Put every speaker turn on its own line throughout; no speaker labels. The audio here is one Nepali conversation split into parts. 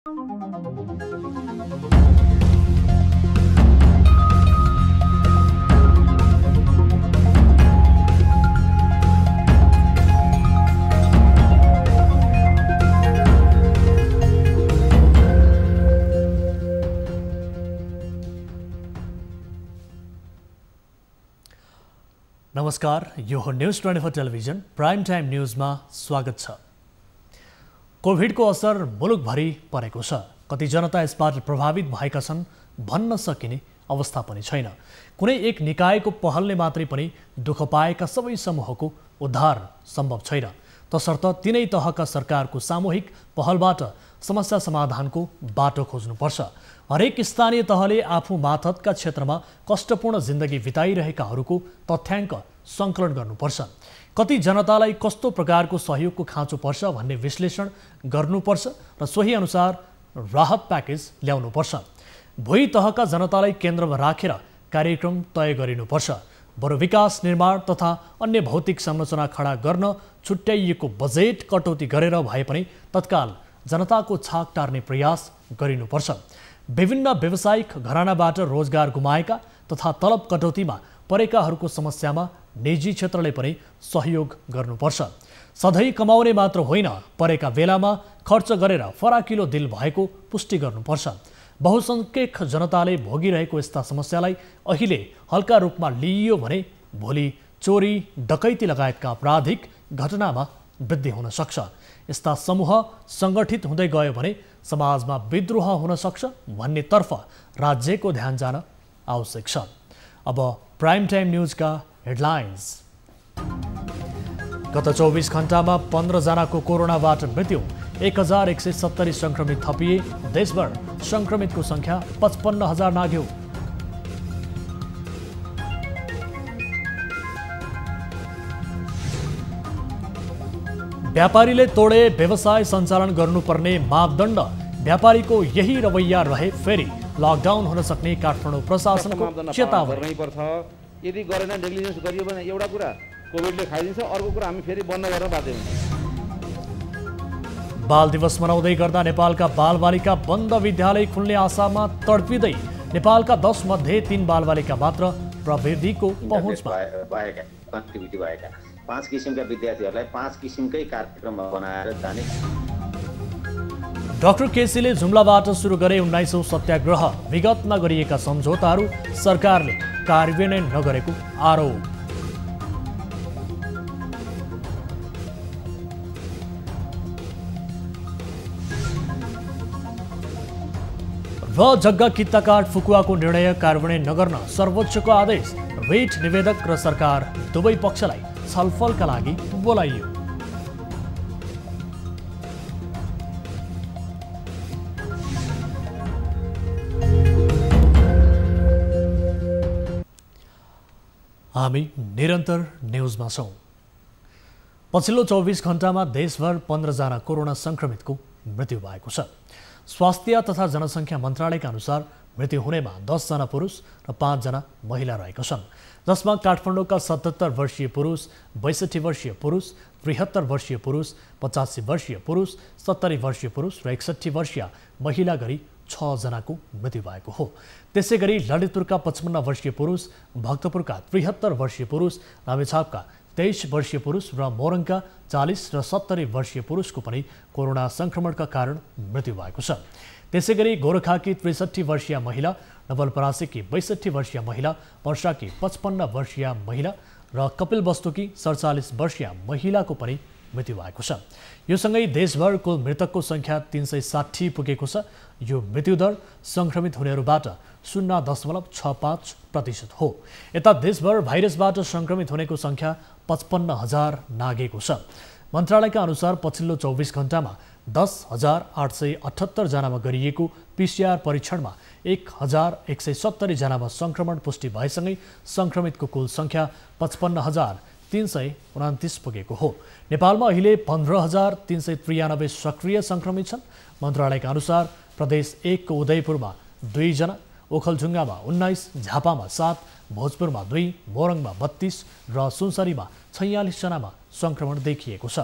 नमस्कार, यो हो न्यूज 24 टेलिभिजन प्राइम टाइम न्यूजमा स्वागत छ। कोभिडको असर मुलुकभरि परेको छ। कति जनता यसबाट प्रभावित भएका छन् भन्न सकिने अवस्था पनि छैन। कुनै एक निकायको पहलले मात्रै पनि दुःख पाएका सबै समूहको उद्धार सम्भव छैन। तसर्थ तिनै तहका सरकारको सामूहिक पहलबाट समस्या समाधानको बाटो खोज्नुपर्छ। हरेक स्थानीय तहले आफू मातहतका क्षेत्रमा कष्टपूर्ण जिन्दगी बिताइरहेकाहरूको तथ्याङ्क सङ्कलन गर्नुपर्छ। कति जनतालाई कस्तो प्रकारको सहयोगको खाँचो पर्छ भन्ने विश्लेषण गर्नुपर्छ र सोही अनुसार राहत प्याकेज ल्याउनुपर्छ। भुइँ तहका जनतालाई केन्द्रमा राखेर कार्यक्रम तय गरिनुपर्छ। बरु विकास निर्माण तथा अन्य भौतिक संरचना खडा गर्न छुट्याइएको बजेट कटौती गरेर भए पनि तत्काल जनताको छाक टार्ने प्रयास गरिनुपर्छ। विभिन्न व्यावसायिक घरानाबाट रोजगार गुमाएका तथा तलब कटौतीमा परेकाहरूको समस्यामा निजी क्षेत्रले पनि सहयोग गर्नुपर्छ। सधैँ कमाउने मात्र होइन, परेका बेलामा खर्च गरेर फराकिलो दिल भएको पुष्टि गर्नुपर्छ। बहुसङ्ख्यक जनताले भोगिरहेको यस्ता समस्यालाई अहिले हल्का रूपमा लिइयो भने भोलि चोरी डकैती लगायतका आपराधिक घटनामा वृद्धि हुन सक्छ। यस्ता समूह सङ्गठित हुँदै गयो भने समाजमा विद्रोह हुन सक्छ भन्नेतर्फ राज्यको ध्यान जान आवश्यक छ। अब प्राइम टाइम न्यूजका हेडलाइन्स। गत 24 घण्टामा 15 जनाको कोरोनाबाट मृत्यु, 1170 सङ्क्रमित थपिए। देशभर सङ्क्रमितको सङ्ख्या 55,000 नाग्यो। व्यापारीले तोडे व्यवसाय सञ्चालन गर्नुपर्ने मापदण्ड, व्यापारीको यही रवैया रहे फेरि लकडाउन हुन सक्ने काठमाडौँ प्रशासनको चेतावनी।
यदि गरेन नेग्लिजेन्स गरियो भने एउटा कुरा कोभिडले खाइदिन्छ, अर्को कुरा हामी फेरि बन्द गर्न बाध्य हुन्छौँ।
बाल दिवस मनाउँदै गर्दा नेपालका बालबालिका बन्द विद्यालय खुल्ने आशामा तडपिँदै नेपालका 10 मध्ये 3 बालबालिका मात्र प्रविधिको पहुँचमा।
5 किसिमका विद्यार्थीहरूलाई 5 किसिमकै कार्यक्रम बनाएर जाने।
डाक्टर केसीले जुम्लाबाट सुरु गरे 19औं सत्याग्रह, विगतमा गरिएका सम्झौताहरू सरकारले कार्यान्वयन नगरेको आरोप। र जग्गा कित्ताकाट फुकुवाको निर्णय कार्यान्वयन नगर्न सर्वोच्चको आदेश, रिट निवेदक र सरकार दुवै पक्षलाई छलफलका लागि बोलाइयो। हामी निरन्तर न्यूजमा छौं। पछिल्लो 24 घण्टामा देशभर 15 जना कोरोना संक्रमितको मृत्यु भएको छ। स्वास्थ्य तथा जनसङ्ख्या मन्त्रालयका अनुसार मृत्यु हुनेमा 10 जना पुरुष र 5 जना महिला रहेका छन्, जसमा काठमाडौँका 77 वर्षीय पुरुष, 62 वर्षीय पुरुष, 73 वर्षीय पुरुष, 85 वर्षीय पुरुष, 70 वर्षीय पुरुष र 61 वर्षीय महिला गरी 6 जनाको मृत्यु भएको हो। त्यसैगरी ललितपुरका 55 वर्षीय पुरुष, भक्तपुरका 73 वर्षीय पुरुष, रामेछापका 23 वर्षीय पुरुष र मोरङका 40 र 70 वर्षीय पुरुषको पनि कोरोना संक्रमणका कारण मृत्यु भएको छ। त्यसैगरी गोरखाकी 63 वर्षीय महिला, नवलपरासीकी 62 वर्षीय महिला, पर्साकी 55 वर्षीय महिला र कपिलवस्तुकी 47 वर्षीय महिलाको पनि मृत्यु भएको छ। यो सँगै देशभर कुल मृतकको सङ्ख्या 360 पुगेको छ। यो मृत्युदर सङ्क्रमित हुनेहरूबाट 0.65% हो। यता देशभर भाइरसबाट सङ्क्रमित हुनेको सङ्ख्या 55,000 नागेको छ। मन्त्रालयका अनुसार पछिल्लो 24 घण्टामा 10,878 जनामा गरिएको PCR परीक्षणमा 1,170 जनामा सङ्क्रमण पुष्टि भएसँगै सङ्क्रमितको कुल सङ्ख्या 55,329 पुगेको हो। नेपालमा अहिले 15,393 सक्रिय सङ्क्रमित छन्। मन्त्रालयका अनुसार प्रदेश 1 को उदयपुरमा 2 जना, ओखलढुङ्गामा 19, झापामा 7, भोजपुरमा 2, मोरङमा 32 र सुनसरीमा 46 जनामा सङ्क्रमण देखिएको छ।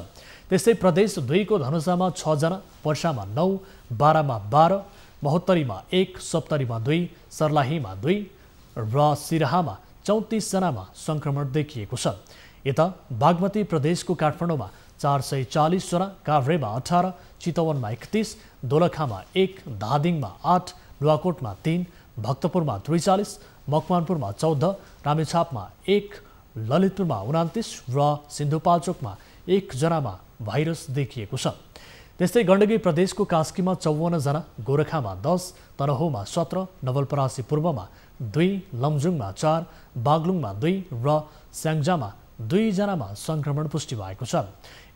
त्यस्तै प्रदेश 2 को धनुषामा 6 जना, पर्सामा 9, बारामा 12, महोत्तरीमा 1, सप्तरीमा 2, सर्लाहीमा 2 र सिराहामा 34 जनामा संक्रमण देखिएको छ। यता बागमती प्रदेशको काठमाडौँमा 440 जना, काभ्रेमा 18, चितवनमा 31, दोलखामा 1, धादिङमा 8, नुवाकोटमा 3, भक्तपुरमा 43, मकवानपुरमा 14, रामेछापमा 1, ललितपुरमा 29 र सिन्धुपाल्चोकमा 1 जनामा भाइरस देखिएको छ। त्यस्तै गण्डकी प्रदेशको कास्कीमा 54 जना, गोरखामा 10, तनहुँमा 17, नवलपरासी पूर्वमा 2, लमजुङमा 4, बागलुङमा 2 र स्याङ्जामा 2 जनामा संक्रमण पुष्टि भएको छ।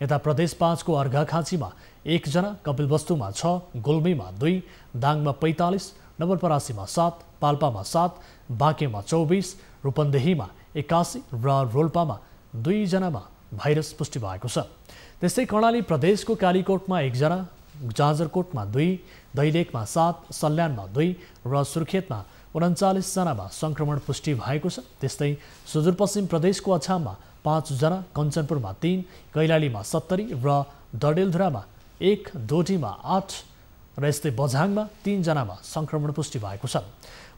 यता प्रदेश 5 को अर्घाखाँचीमा 1 जना, कपिलवस्तुमा 6, गुल्मीमा 2, दाङमा 45, नवलपरासीमा 7, पाल्पामा 7, बाँकेमा 24, रूपन्देहीमा 81 र रोल्पामा 2 जनामा भाइरस पुष्टि भएको छ। त्यस्तै कर्णाली प्रदेशको कालीकोटमा 1 जना, जाजरकोटमा 2, दैलेखमा 7, सल्यानमा 2 र सुर्खेतमा 39 जनामा संक्रमण पुष्टि भएको छ। त्यस्तै सुदूरपश्चिम प्रदेशको अछाममा 5 जना, कञ्चनपुरमा 3, कैलालीमा 70 र डडेलधुरामा 1, डोटीमा 8 र यस्तै बझाङमा 3 जनामा संक्रमण पुष्टि भएको छ।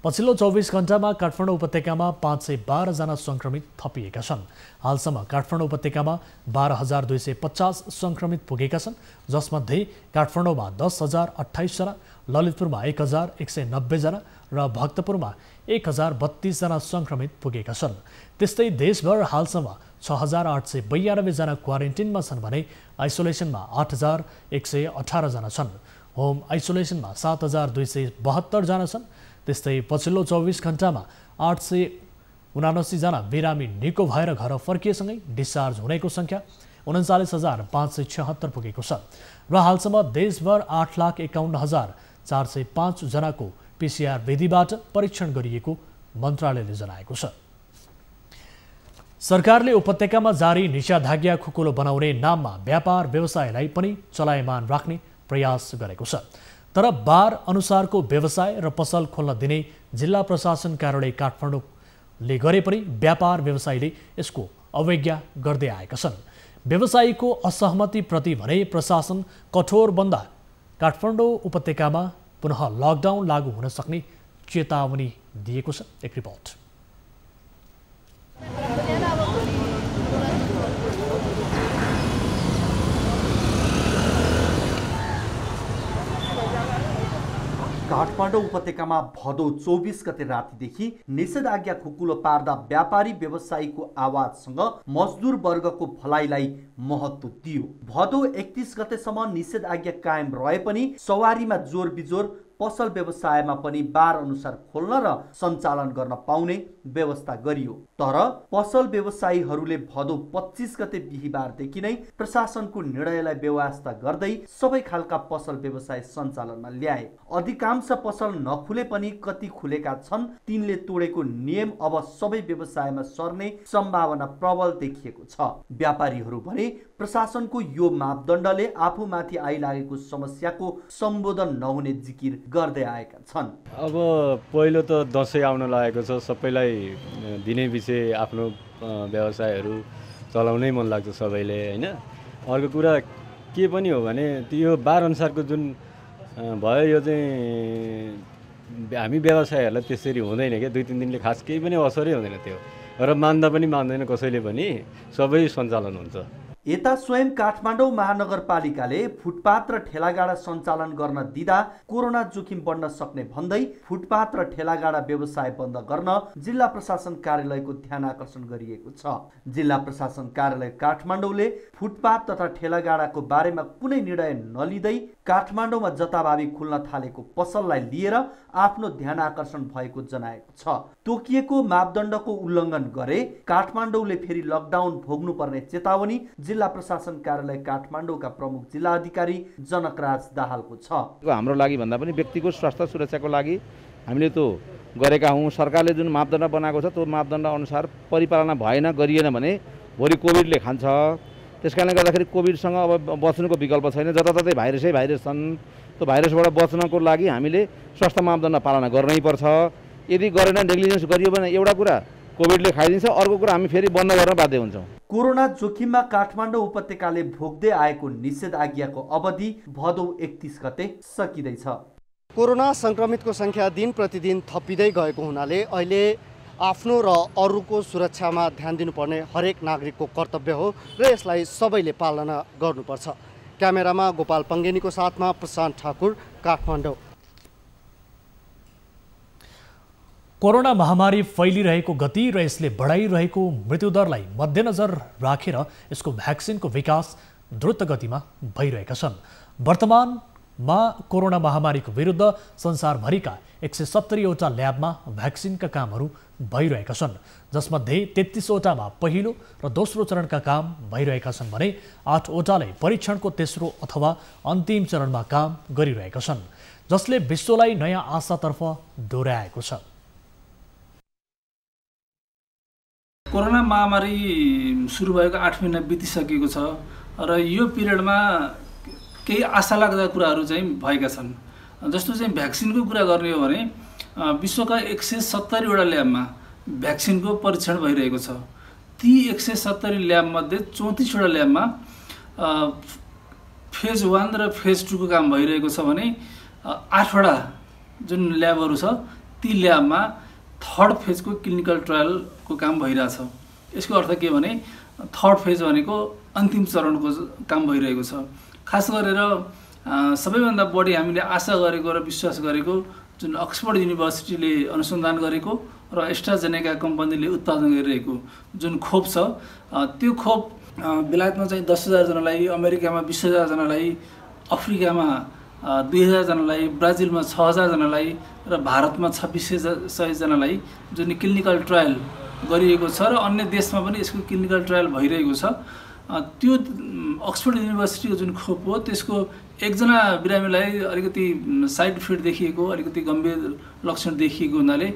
पछिल्लो 24 घण्टामा काठमाडौँ उपत्यकामा 512 जना संक्रमित थपिएका छन्। हालसम्म काठमाडौँ उपत्यकामा 12,250 संक्रमित पुगेका छन्, जसमध्ये काठमाडौँमा 10,028 जना, ललितपुरमा 1,190 जना र भक्तपुरमा 1,032 जना संक्रमित पुगेका छन्। त्यस्तै देशभर हालसम्म 6,892 जना क्वारेन्टिनमा छन् भने आइसोलेसनमा 8,118 जना छन्। होम आइसोलेसनमा 7,272 जना छन्। त्यस्तै पछिल्लो 24 घण्टामा 879 जना बिरामी निको भएर घर फर्किएसँगै डिस्चार्ज हुनेको सङ्ख्या 39,576 पुगेको छ र हालसम्म देशभर 8,51,405 जनाको PCR विधिबाट परीक्षण गरिएको मन्त्रालयले जनाएको छ। सरकारले उपत्यकामा जारी निषेधाज्ञा खुकुलो बनाउने नाममा व्यापार व्यवसायलाई पनि चलायमान राख्ने प्रयास गरेको छ। तर बार अनुसारको व्यवसाय र पसल खोल्न दिने जिल्ला प्रशासन कार्यालय काठमाडौँले गरे पनि व्यापार व्यवसायीले यसको अवज्ञा गर्दै आएका छन्। व्यवसायीको असहमतिप्रति भने प्रशासन कठोर बन्दा काठमाडौँ उपत्यकामा पुनः लकडाउन लागू हुन सक्ने चेतावनी दिएको छ। एक रिपोर्ट।
काठमाडौँ उपत्यकामा भदौ 24 गते रातिदेखि निषेधाज्ञा खुकुलो पार्दा व्यापारी व्यवसायीको आवाजसँग मजदुर वर्गको भलाइलाई महत्त्व दियो। भदौ 31 गतेसम्म निषेधाज्ञा कायम रहे पनि सवारीमा जोर बिजोर पसल व्यवसायमा पनि बार अनुसार खोल्न र सञ्चालन गर्न पाउने व्यवस्था गरियो। तर पसल व्यवसायीहरूले भदौ 25 गते बिहीबारदेखि नै प्रशासनको निर्णयलाई बेवास्ता गर्दै सबै खालका पसल व्यवसाय सञ्चालनमा ल्याए। अधिकांश पसल नखुले पनि कति खुलेका छन् तिनले तोडेको नियम अब सबै व्यवसायमा सर्ने सम्भावना प्रबल देखिएको छ। व्यापारीहरू भने प्रशासनको यो मापदण्डले आफूमाथि आइलागेको समस्याको सम्बोधन नहुने जिकिर गर्दै आएका छन्।
अब पहिलो त दसैँ आउन लागेको छ, सबैलाई दिने विषय आफ्नो व्यवसायहरू चलाउनै मन लाग्छ सबैले हैन। अर्को कुरा के पनि हो भने यो बार अनुसारको जुन भयो यो चाहिँ हामी व्यवसायहरूलाई त्यसरी हुँदैन क्या। 2-3 दिनले खास केही पनि असरै हुँदैन त्यो, र मान्दा पनि मान्दैन कसैले पनि, सबै सञ्चालन हुन्छ।
यता स्वयं काठमाडौँ महानगरपालिकाले फुटपाथ र ठेलागाडा सञ्चालन गर्न दिँदा कोरोना जोखिम बढ्न सक्ने भन्दै फुटपाथ र ठेलागाडा व्यवसाय बन्द गर्न जिल्ला प्रशासन कार्यालयको ध्यान आकर्षण गरिएको छ। जिल्ला प्रशासन कार्यालय काठमाडौँले फुटपाथ तथा ठेलागाडाको बारेमा कुनै निर्णय नलिँदै काठमाडौँमा जताभावी खुल्न थालेको पसललाई लिएर आफ्नो ध्यान आकर्षण भएको जनाएको छ। तोकिएको मापदण्डको उल्लङ्घन गरे काठमाडौँले फेरि लकडाउन भोग्नुपर्ने चेतावनी जिल्ला प्रशासन कार्यालय काठमाडौँका प्रमुख जिल्ला अधिकारी जनकराज दाहालको छ।
हाम्रो लागि भन्दा पनि व्यक्तिको स्वास्थ्य सुरक्षाको लागि हामीले त्यो गरेका हौँ। सरकारले जुन मापदण्ड बनाएको छ त्यो मापदण्ड अनुसार परिपालना भएन, गरिएन भने भोलि कोभिडले खान्छ। त्यसकारणले गर्दाखेरि कोभिडसँग अब बच्नुको विकल्प छैन, जताततै भाइरस छन्। त्यो भाइरसबाट बच्नको लागि हामीले स्वास्थ्य मापदण्ड पालना गर्नै पर्छ। यदि गरेन, नेग्लिजेन्स गरियो भने एउटा कुरा कोभिडले खाइदिन्छ, अर्को कुरा हामी फेरि बन्द गर्न बाध्य हुन्छौँ।
कोरोना जोखिममा काठमाडौँ उपत्यकाले भोग्दै आएको निषेधाज्ञाको अवधि भदौ 31 गते सकिँदैछ।
कोरोना संक्रमितको संख्या दिन प्रतिदिन थपिँदै गएको हुनाले अहिले आफ्नो र अरूको सुरक्षामा ध्यान दिनुपर्ने हरेक नागरिकको कर्तव्य हो र यसलाई सबैले पालना गर्नुपर्छ। क्यामेरामा गोपाल पङ्गेनीको साथमा प्रशान्त ठाकुर, काठमाडौँ।
कोरोना महामारी फैलिरहेको गति र यसले बढाइरहेको मृत्युदरलाई मध्यनजर राखेर यसको भ्याक्सिनको विकास द्रुत गतिमा भइरहेका छन्। वर्तमानमा कोरोना महामारीको विरुद्ध संसारभरिका 170वटा ल्याबमा भ्याक्सिनका कामहरू भइरहेका छन्, जसमध्ये 33वटामा पहिलो र दोस्रो चरणका काम भइरहेका छन् भने 8वटाले परीक्षणको तेस्रो अथवा अन्तिम चरणमा काम गरिरहेका छन्, जसले विश्वलाई नयाँ आशातर्फ डोर्याएको छ।
कोरोना महामारी सुरु भएको 8 महिना बितिसकेको छ र यो पिरियडमा केही आशा लाग्दा कुराहरू चाहिँ भएका छन्। जस्तो चाहिँ भ्याक्सिनको कुरा गर्ने हो भने विश्वका 170वटा ल्याबमा भ्याक्सिनको परीक्षण भइरहेको छ। ती 170 ल्याबमध्ये 34वटा ल्याबमा फेज 1 र फेज 2 को काम भइरहेको छ भने 8वटा जुन ल्याबहरू छ ती ल्याबमा थर्ड फेजको क्लिनिकल ट्रायलको काम भइरहेछ। यसको अर्थ के भने थर्ड फेज भनेको अन्तिम चरणको काम भइरहेको छ। खास गरेर सबैभन्दा बढी हामीले आशा गरेको र विश्वास गरेको जुन अक्सफोर्ड युनिभर्सिटीले अनुसन्धान गरेको र एस्ट्राजेनेका कम्पनीले उत्पादन गरिरहेको जुन खोप छ, त्यो खोप बेलायतमा चाहिँ 10,000 जनालाई, अमेरिकामा 20,000 जनालाई, अफ्रिकामा 2,000 जनालाई, ब्राजिलमा 6,000 जनालाई र भारतमा 2,600 जनालाई जुन क्लिनिकल ट्रायल गरिएको छ र अन्य देशमा पनि यसको क्लिनिकल ट्रायल भइरहेको छ। त्यो अक्सफोर्ड युनिभर्सिटीको जुन खोप हो त्यसको एकजना बिरामीलाई अलिकति साइड इफेक्ट देखिएको, अलिकति गम्भीर लक्षण देखिएको हुनाले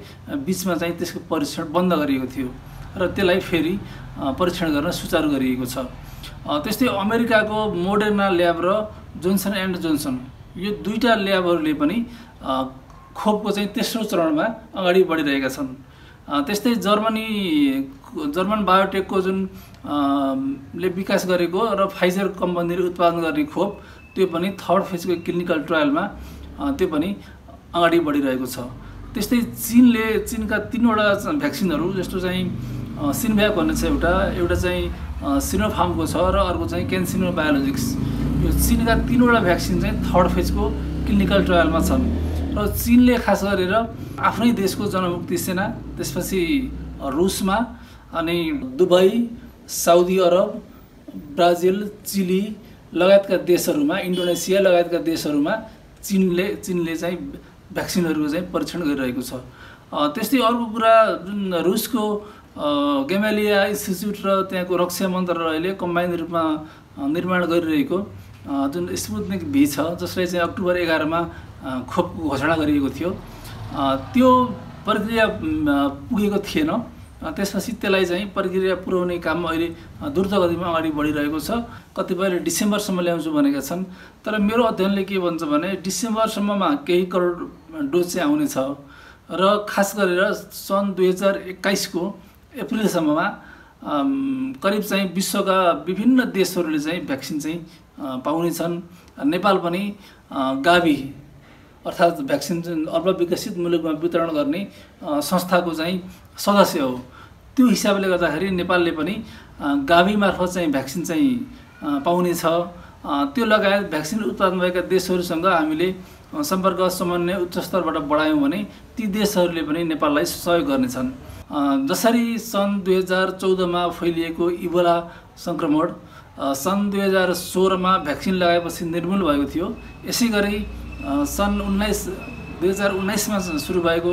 बिचमा चाहिँ त्यसको परीक्षण बन्द गरिएको थियो र त्यसलाई फेरि परीक्षण गर्न सुचारू गरिएको छ। त्यस्तै अमेरिकाको मोडर्ना ल्याब र जोन्सन एन्ड जोन्सन यो दुईटा ल्याबहरूले पनि खोपको चाहिँ तेस्रो चरणमा अगाडि बढिरहेका छन्। त्यस्तै जर्मन बायोटेकको जुन ले विकास गरेको र फाइजर कम्पनीले उत्पादन गर्ने खोप त्यो पनि थर्ड फेजको क्लिनिकल ट्रायलमा त्यो पनि अगाडि बढिरहेको छ। त्यस्तै चीनका 3वटा भ्याक्सिनहरू, जस्तो चाहिँ सिनभ्याक भन्ने छ एउटा चाहिँ सिनोफार्मको छ र अर्को चाहिँ क्यान्सिनो बायोलोजिक्स। यो चीनका 3वटा भ्याक्सिन चाहिँ थर्ड फेजको क्लिनिकल ट्रायलमा छन् र चीनले खास गरेर आफ्नै देशको जनमुक्ति सेना, त्यसपछि रुसमा, अनि Dubai, Saudi Arab, Brazil, Chile लगायतका देशहरूमा, इन्डोनेसिया लगायतका देशहरूमा चीनले चाहिँ भ्याक्सिनहरूको चाहिँ परीक्षण गरिरहेको छ। त्यस्तै अर्को कुरा जुन रुसको गेमालिया इन्स्टिच्युट र त्यहाँको रक्षा मन्त्रालयले कम्बाइन्ड रूपमा निर्माण गरिरहेको जुन स्पुत्निक भी छ, जसलाई चाहिँ अक्टोबर 11मा खोपको घोषणा गरिएको थियो, त्यो प्रक्रिया पुगेको थिएन। त्यसपछि त्यसलाई चाहिँ प्रक्रिया पुर्याउने काम अहिले द्रुत गतिमा अगाडि बढिरहेको छ। कतिपयले डिसेम्बरसम्म ल्याउँछु भनेका छन्, तर मेरो अध्ययनले के भन्छ भने डिसेम्बरसम्ममा केही करोड डोज चाहिँ आउनेछ र खास गरेर सन् 2021को अप्रिलसम्ममा करिब चाहिँ विश्वका विभिन्न देशहरूले चाहिँ भ्याक्सिन चाहिँ पाउनेछन्। नेपाल पनि गाभी अर्थात् भ्याक्सिन अल्पविकसित मुलुकमा वितरण गर्ने संस्थाको चाहिँ सदस्य हो। त्यो हिसाबले गर्दाखेरि नेपालले पनि गाभी मार्फत चाहिँ भ्याक्सिन चाहिँ पाउनेछ। त्यो लगायत भ्याक्सिन उत्पादन भएका देशहरूसँग हामीले सम्पर्क समन्वय उच्च स्तरबाट बढायौँ भने ती देशहरूले पनि नेपाललाई सहयोग गर्नेछन्। जसरी सन् 2014मा फैलिएको इबोला सङ्क्रमण सन् 2016मा भ्याक्सिन लगाएपछि निर्मूल भएको थियो, यसै गरी सन् 2019मा सुरु भएको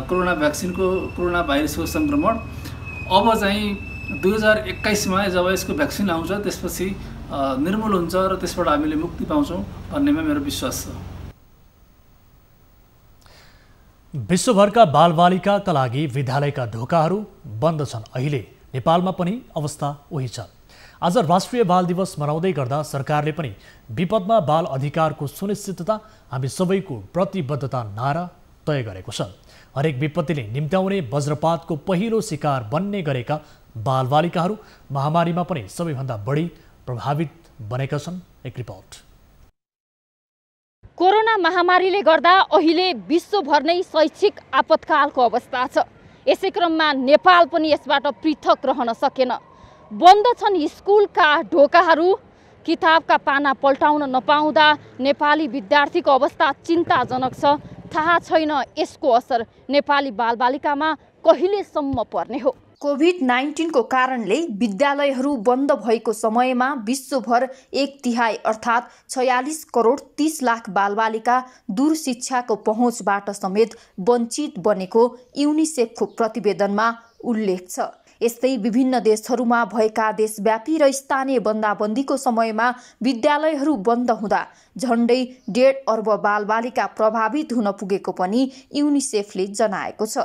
कोरोना भाइरसको सङ्क्रमण अब चाहिँ 2021मा जब यसको भ्याक्सिन आउँछ त्यसपछि निर्मूल हुन्छ र त्यसबाट हामीले मुक्ति पाउँछौँ भन्नेमा मेरो विश्वास छ।
विश्वभरका बालबालिकाका लागि विद्यालयका ढोकाहरू बन्द छन्। अहिले नेपालमा पनि अवस्था उही छ। आज राष्ट्रिय बाल दिवस मनाउँदै गर्दा सरकारले पनि विपदमा बाल अधिकारको सुनिश्चितता हामी सबैको प्रतिबद्धता नारा तय गरेको छ। हरेक विपत्तिले निम्त्याउने वज्रपातको पहिलो शिकार बन्ने गरेका बालबालिकाहरू महामारीमा पनि सबैभन्दा बढी प्रभावित बनेका छन्। एक रिपोर्ट।
कोरोना महामारीले गर्दा अहिले विश्वभर नै शैक्षिक आपतकालको अवस्था छ। यसै क्रममा नेपाल पनि यसबाट पृथक रहन सकेन। बन्द छन् स्कुलका ढोकाहरू। किताबका पाना पल्टाउन नपाउँदा नेपाली विद्यार्थीको अवस्था चिन्ताजनक छ। थाहा छैन यसको असर नेपाली बालबालिकामा कहिलेसम्म पर्ने हो। कोभिड-19 को कारणले विद्यालयहरू बन्द भएको समयमा विश्वभर 1/3 अर्थात् 46 करोड 30 लाख बालबालिका दूर शिक्षाको पहुँचबाट समेत वञ्चित बनेको युनिसेफको प्रतिवेदनमा उल्लेख छ। यस्तै विभिन्न देशहरूमा भएका देशव्यापी र स्थानीय बन्दाबन्दीको समयमा विद्यालयहरू बन्द हुँदा झण्डै 1.5 अर्ब बालबालिका प्रभावित हुन पुगेको पनि युनिसेफले जनाएको छ।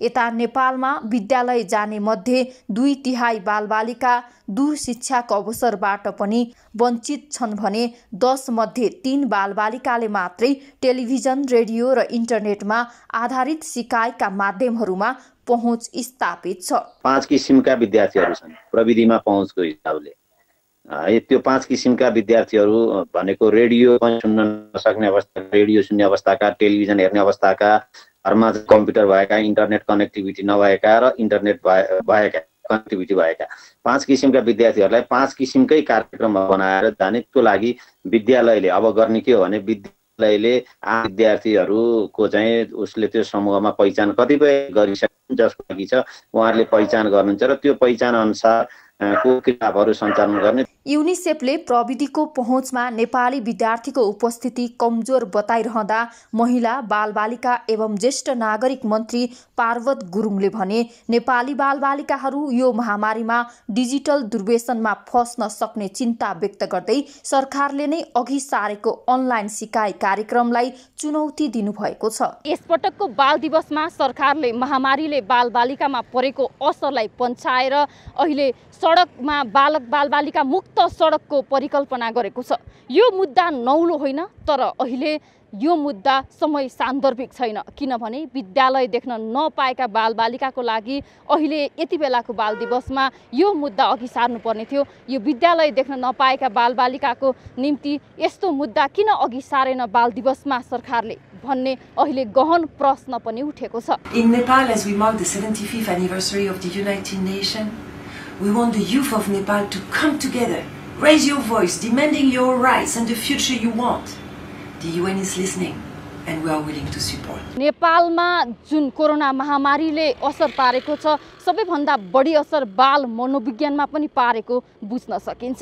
यता नेपालमा विद्यालय जाने मध्ये 2/3 बालबालिका दूर शिक्षाको अवसरबाट पनि वञ्चित छन् भने 10 मध्ये 3 बालबालिकाले मात्रै टेलिभिजन, रेडियो र इन्टरनेटमा आधारित सिकाइका माध्यमहरूमा पहुँच स्थापित छ।
5 किसिमका विद्यार्थीहरू छन् प्रविधिमा पहुँचको हिसाबले। त्यो 5 किसिमका विद्यार्थीहरू भनेको रेडियो पनि सुन्न नसक्ने अवस्था, रेडियो सुन्ने अवस्थाका, टेलिभिजन हेर्ने अवस्थाका, घरमा कम्प्युटर भएका, इन्टरनेट कनेक्टिभिटी नभएका र इन्टरनेट भएका, कनेक्टिभिटी भएका 5 किसिमका विद्यार्थीहरूलाई 5 किसिमकै कार्यक्रम बनाएर जानेको लागि विद्यालयले अब गर्ने के हो भने विद्यालयले विद्यार्थीहरूको चाहिँ उसले त्यो समूहमा पहिचान कतिपय गरिसक्छ, जसको लागि छ उहाँहरूले पहिचान गर्नुहुन्छ र त्यो पहिचान अनुसार को किताबहरू सञ्चालन गर्ने।
युनिसेफले प्रविधिको पहुँचमा नेपाली विद्यार्थीको उपस्थिति कमजोर बताइरहँदा महिला, बालबालिका एवं ज्येष्ठ नागरिक मन्त्री पार्वत गुरुङले भने नेपाली बालबालिकाहरू यो महामारीमा डिजिटल दुर्व्यसनमा फस्न सक्ने चिन्ता व्यक्त गर्दै सरकारले नै अघि सारेको अनलाइन सिकाइ कार्यक्रमलाई चुनौती दिनुभएको छ। यसपटकको बाल दिवसमा सरकारले महामारीले बालबालिकामा परेको असरलाई पन्छाएर अहिले सडकमा बालक बालबालिका मुक्त सडकको परिकल्पना गरेको छ। यो मुद्दा नौलो होइन, तर अहिले यो मुद्दा समय सान्दर्भिक छैन, किनभने विद्यालय देख्न नपाएका बालबालिकाको लागि अहिले यति बेलाको बाल दिवसमा यो मुद्दा अघि सार्नुपर्ने थियो। यो विद्यालय देख्न नपाएका बालबालिकाको निम्ति यस्तो मुद्दा किन अघि सारेन बाल दिवसमा सरकारले भन्ने अहिले गहन प्रश्न पनि उठेको छ।
In Nepal, as we mark the 75th anniversary of the United Nations, we want the youth of Nepal to come together, raise your voice, demanding your rights and the future you want. The UN is listening and we are willing to support.
नेपालमा जुन कोरोना महामारीले असर पारेको छ, सबैभन्दा बढी असर बाल मनोविज्ञानमा पनि पारेको बुझ्न सकिन्छ।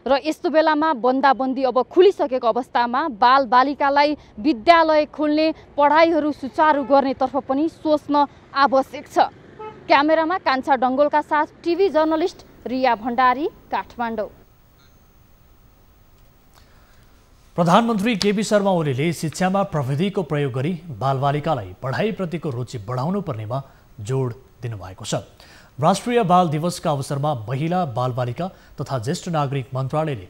र यस्तो बेलामा बन्दाबन्दी अब खुलिसकेको अवस्थामा बालबालिकालाई विद्यालय खोल्ने, पढाइहरू सुचारू गर्नेतर्फ पनि सोच्न आवश्यक छ। क्यामेरामा कान्छा डङ्गोलका साथ टिभी जर्नलिस्ट रिया भण्डारी, काठमाडौँ।
प्रधानमन्त्री केपी शर्मा ओलीले शिक्षामा प्रविधिको प्रयोग गरी बालबालिकालाई पढाइप्रतिको रुचि बढाउनु पर्नेमा जोड दिनुभएको छ। राष्ट्रिय बाल दिवसका अवसरमा महिला, बालबालिका तथा ज्येष्ठ नागरिक मन्त्रालयले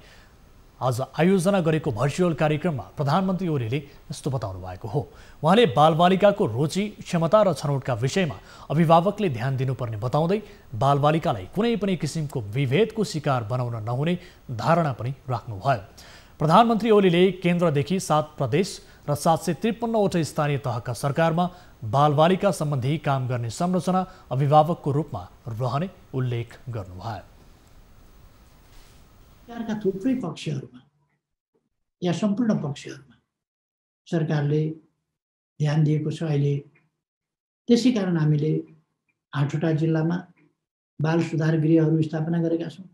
आज आयोजना गरेको भर्चुअल कार्यक्रममा प्रधानमन्त्री ओलीले यस्तो बताउनु भएको हो। उहाँले बालबालिकाको रुचि, क्षमता र छनौटका विषयमा अभिभावकले ध्यान दिनुपर्ने बताउँदै बालबालिकालाई कुनै पनि किसिमको विभेदको शिकार बनाउन नहुने धारणा पनि राख्नुभयो। प्रधानमन्त्री ओलीले केन्द्रदेखि 7 प्रदेश र 753वटा स्थानीय तहका सरकारमा बालबालिका सम्बन्धी काम गर्ने संरचना अभिभावकको रूपमा रहने उल्लेख गर्नुभयो।
सरकारका थुप्रै पक्षहरूमा या सम्पूर्ण पक्षहरूमा सरकारले ध्यान दिएको छ अहिले। त्यसै कारण हामीले 8वटा जिल्लामा बाल सुधार गृहहरू स्थापना गरेका छौँ।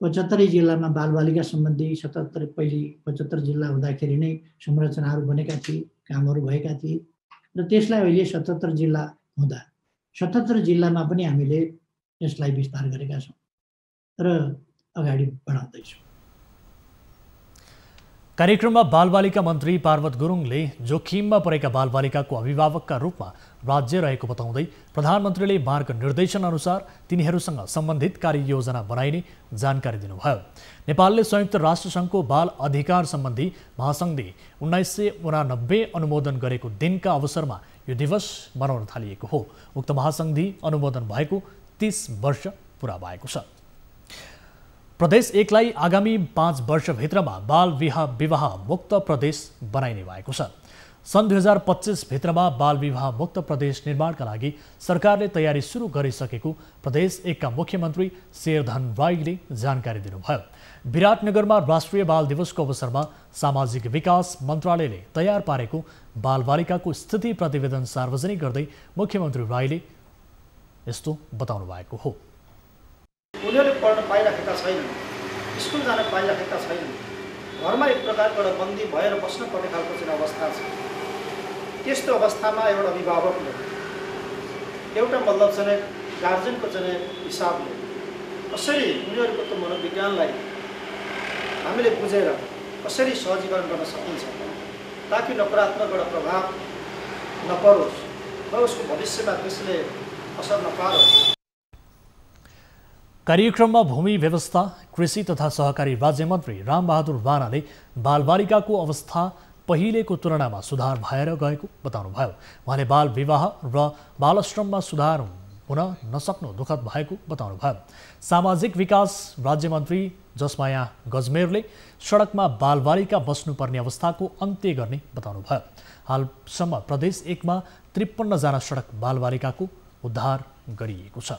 75 जिल्लामा बालबालिका सम्बन्धी 75 जिल्ला हुँदाखेरि नै संरचनाहरू बनेका थिए, कामहरू भएका थिए र त्यसलाई अहिले 77 जिल्ला हुँदा 77 जिल्लामा पनि हामीले यसलाई विस्तार गरेका छौँ र अगाडि बढाउँदैछौँ।
कार्यक्रममा बालबालिका मन्त्री पार्वत गुरुङले जोखिममा परेका बालबालिकाको अभिभावकका रूपमा राज्य रहेको बताउँदै प्रधानमन्त्रीले मार्गनिर्देशन अनुसार तिनीहरूसँग सम्बन्धित कार्ययोजना बनाइने जानकारी दिनुभयो। नेपालले संयुक्त राष्ट्रसङ्घको बाल अधिकार सम्बन्धी महासन्धि 1989 अनुमोदन गरेको दिनका अवसरमा यो दिवस मनाउन थालिएको हो। उक्त महासन्धि अनुमोदन भएको 30 वर्ष पुरा भएको छ। प्रदेश 1 लाई आगामी 5 वर्षभित्रमा बाल विवाह मुक्त प्रदेश बनाइने भएको छ। सन् 2025 भित्रमा बाल विवाह मुक्त प्रदेश निर्माणका लागि सरकारले तयारी सुरु गरिसकेको प्रदेश 1 का मुख्यमन्त्री शेरधन राईले जानकारी दिनुभयो। विराटनगरमा राष्ट्रिय बाल दिवसको अवसरमा सामाजिक विकास मन्त्रालयले तयार पारेको बालबालिकाको स्थिति प्रतिवेदन सार्वजनिक गर्दै मुख्यमन्त्री राईले यस्तो बताउनु भएको हो।
उनीहरूले पढ्न पाइराखेका छैनन्, स्कुल जान पाइराखेका छैनन्, घरमा एक प्रकारबाट बन्दी भएर बस्न पर्ने खालको चाहिँ अवस्था छ। त्यस्तो अवस्थामा एउटा अभिभावकले एउटा मतलब चाहिँ गार्जेनको चाहिँ हिसाबले कसरी उनीहरूको त मनोविज्ञानलाई हामीले बुझेर कसरी सहजीकरण गर्न सकिन्छ ताकि नकारात्मक एउटा प्रभाव नपरोस् र उसको भविष्यमा त्यसले असर नपारोस्।
कार्यक्रममा भूमि व्यवस्था, कृषि तथा सहकारी राज्यमन्त्री रामबहादुर राणाले बालबालिकाको अवस्था पहिलेको तुलनामा सुधार भएर गएको बताउनुभयो। उहाँले बाल विवाह र बालश्रममा सुधार हुन नसक्नु दुःखद भएको बताउनुभयो। सामाजिक विकास राज्यमन्त्री जसमाया गजमेरले सडकमा बालबालिका बस्नुपर्ने अवस्थाको अन्त्य गर्ने बताउनुभयो। हालसम्म प्रदेश 1 मा 53 जना सडक बालबालिकाको उद्धार गरिएको छ।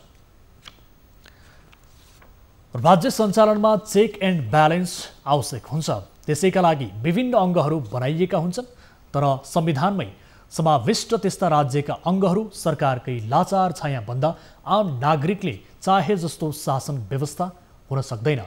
राज्य सञ्चालनमा चेक एन्ड ब्यालेन्स आवश्यक हुन्छ। त्यसैका लागि विभिन्न अङ्गहरू बनाइएका हुन्छन्, तर संविधानमै समाविष्ट त्यस्ता राज्यका अङ्गहरू सरकारकै लाचार छाया भन्दा आम नागरिकले चाहे जस्तो शासन व्यवस्था हुन सक्दैन।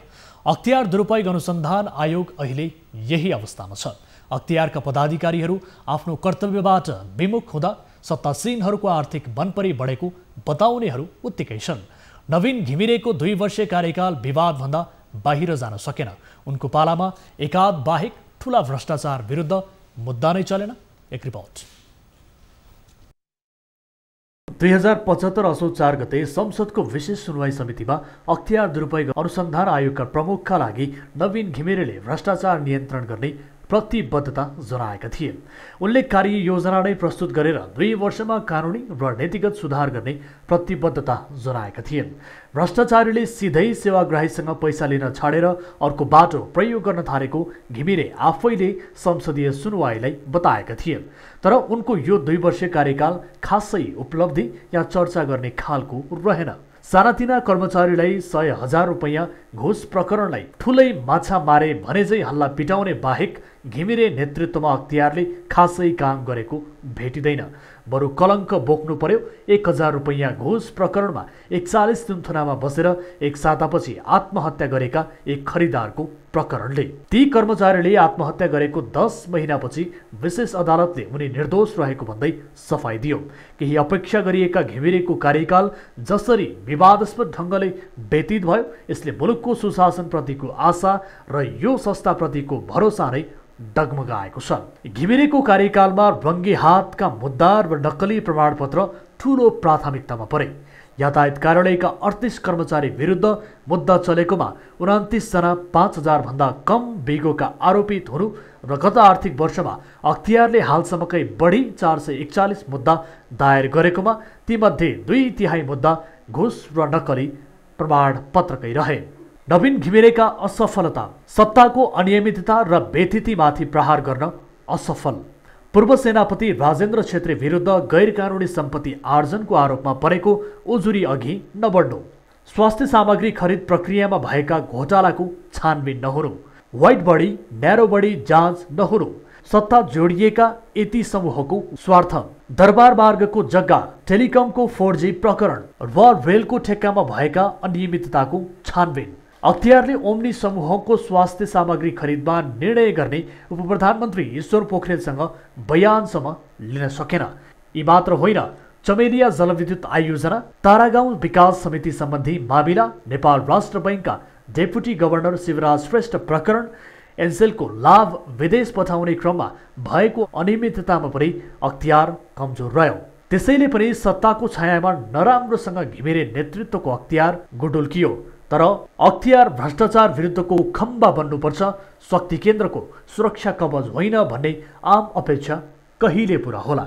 अख्तियार दुरुपयोग अनुसन्धान आयोग अहिले यही अवस्थामा छ। अख्तियारका पदाधिकारीहरू आफ्नो कर्तव्यबाट विमुख हुँदा सत्तासीनहरूको आर्थिक मनपरी बढेको बताउनेहरू उत्तिकै छन्। नवीन घिमिरेको 2 वर्षीय कार्यकाल विवादभन्दा बाहिर जान सकेन। उनको पालामा एकाध बाहेक ठूला भ्रष्टाचार विरुद्ध मुद्दा नै चलेन। एक रिपोर्ट। 2075 असोज 4 गते संसदको विशेष सुनवाई समितिमा अख्तियार दुरुपयोग अनुसन्धान आयोगका प्रमुखका लागि नवीन घिमिरेले भ्रष्टाचार नियन्त्रण गर्ने प्रतिबद्धता जनाएका थिए। उनले कार्ययोजना नै प्रस्तुत गरेर 2 वर्षमा कानुनी र नीतिगत सुधार गर्ने प्रतिबद्धता जनाएका थिए। भ्रष्टाचारीले सिधै सेवाग्राहीसँग पैसा लिन छाडेर अर्को बाटो प्रयोग गर्न थालेको घिमिरे आफैले संसदीय सुनवाईलाई बताएका थिए। तर उनको यो 2 वर्षीय कार्यकाल खासै उपलब्धि या चर्चा गर्ने खालको रहेन। सानातिना कर्मचारीलाई 100,000 रुपैयाँ घुस प्रकरणलाई ठुलै माछा मारे भने झै हल्ला पिटाउने बाहेक घिमिरे नेतृत्वमा अख्तियारले खासै काम गरेको भेटिँदैन। बरु कलङ्क बोक्नु पर्यो 1,000 रुपैयाँ घुस प्रकरणमा 41 दिनथुनामा बसेर 1 सातापछि आत्महत्या गरेका एक खरिदारको प्रकरणले। ती कर्मचारीले आत्महत्या गरेको 10 महिनापछि विशेष अदालतले उनी निर्दोष रहेको भन्दै सफाई दियो। केही अपेक्षा गरिएका घिमिरेको कार्यकाल जसरी विवादास्पद ढङ्गले व्यतीत भयो, यसले मुलुकको सुशासनप्रतिको आशा र यो संस्थाप्रतिको भरोसा नै डगमगाएको छ। घिमिरेको कार्यकालमा रङ्गे हातका मुद्दा र नक्कली प्रमाणपत्र ठूलो प्राथमिकतामा परे। यातायात कार्यालयका 38 कर्मचारी विरुद्ध मुद्दा चलेकोमा 29 जना 5,000 भन्दा कम बिगोका आरोपित हुनु र गत आर्थिक वर्षमा अख्तियारले हालसम्मकै बढी 441 मुद्दा दायर गरेकोमा तीमध्ये 2/3 मुद्दा घुस र नक्कली प्रमाणपत्रकै रहे। नवीन घिमिरेका असफलता, सत्ताको अनियमितता र व्यथितिमाथि प्रहार गर्न असफल। पूर्व सेनापति राजेन्द्र छेत्री विरुद्ध गैरकानुनी सम्पत्ति आर्जनको आरोपमा परेको उजुरी अघि नबढ्नु, स्वास्थ्य सामग्री खरिद प्रक्रियामा भएका घोटालाको छानबिन नहुनु, व्हाइट बडी न्यारो बडी जाँच नहुनु, सत्ता जोडिएका यति समूहको स्वार्थ, दरबार मार्गको जग्गा टेलिकमको 4G प्रकरण र रेलको ठेक्कामा भएका अनियमितताको छानबिन। अख्तियारले ओम्नी समूहको स्वास्थ्य सामग्री खरिदमा निर्णय गर्ने उपप्रधानमन्त्री ईश्वर पोखरेलसँग बयानसम्म लिन सकेन। यी मात्र होइन, चमेलिया जलविद्युत आयोजना, तारागाउँ विकास समिति सम्बन्धी मामिला, नेपाल राष्ट्र बैङ्कका डेपुटी गभर्नर शिवराज श्रेष्ठ प्रकरण, एनसेलको लाभ विदेश पठाउने क्रममा भएको अनियमिततामा पनि अख्तियार कमजोर रह्यो। त्यसैले पनि सत्ताको छायामा नराम्रोसँग घिमिरे नेतृत्वको अख्तियार गुडुल्कियो। तर अख्तियार भ्रष्टाचार विरुद्धको खम्बा बन्नुपर्छ, शक्ति केन्द्रको सुरक्षा कवच होइन भन्ने आम अपेक्षा कहिले पुरा होला।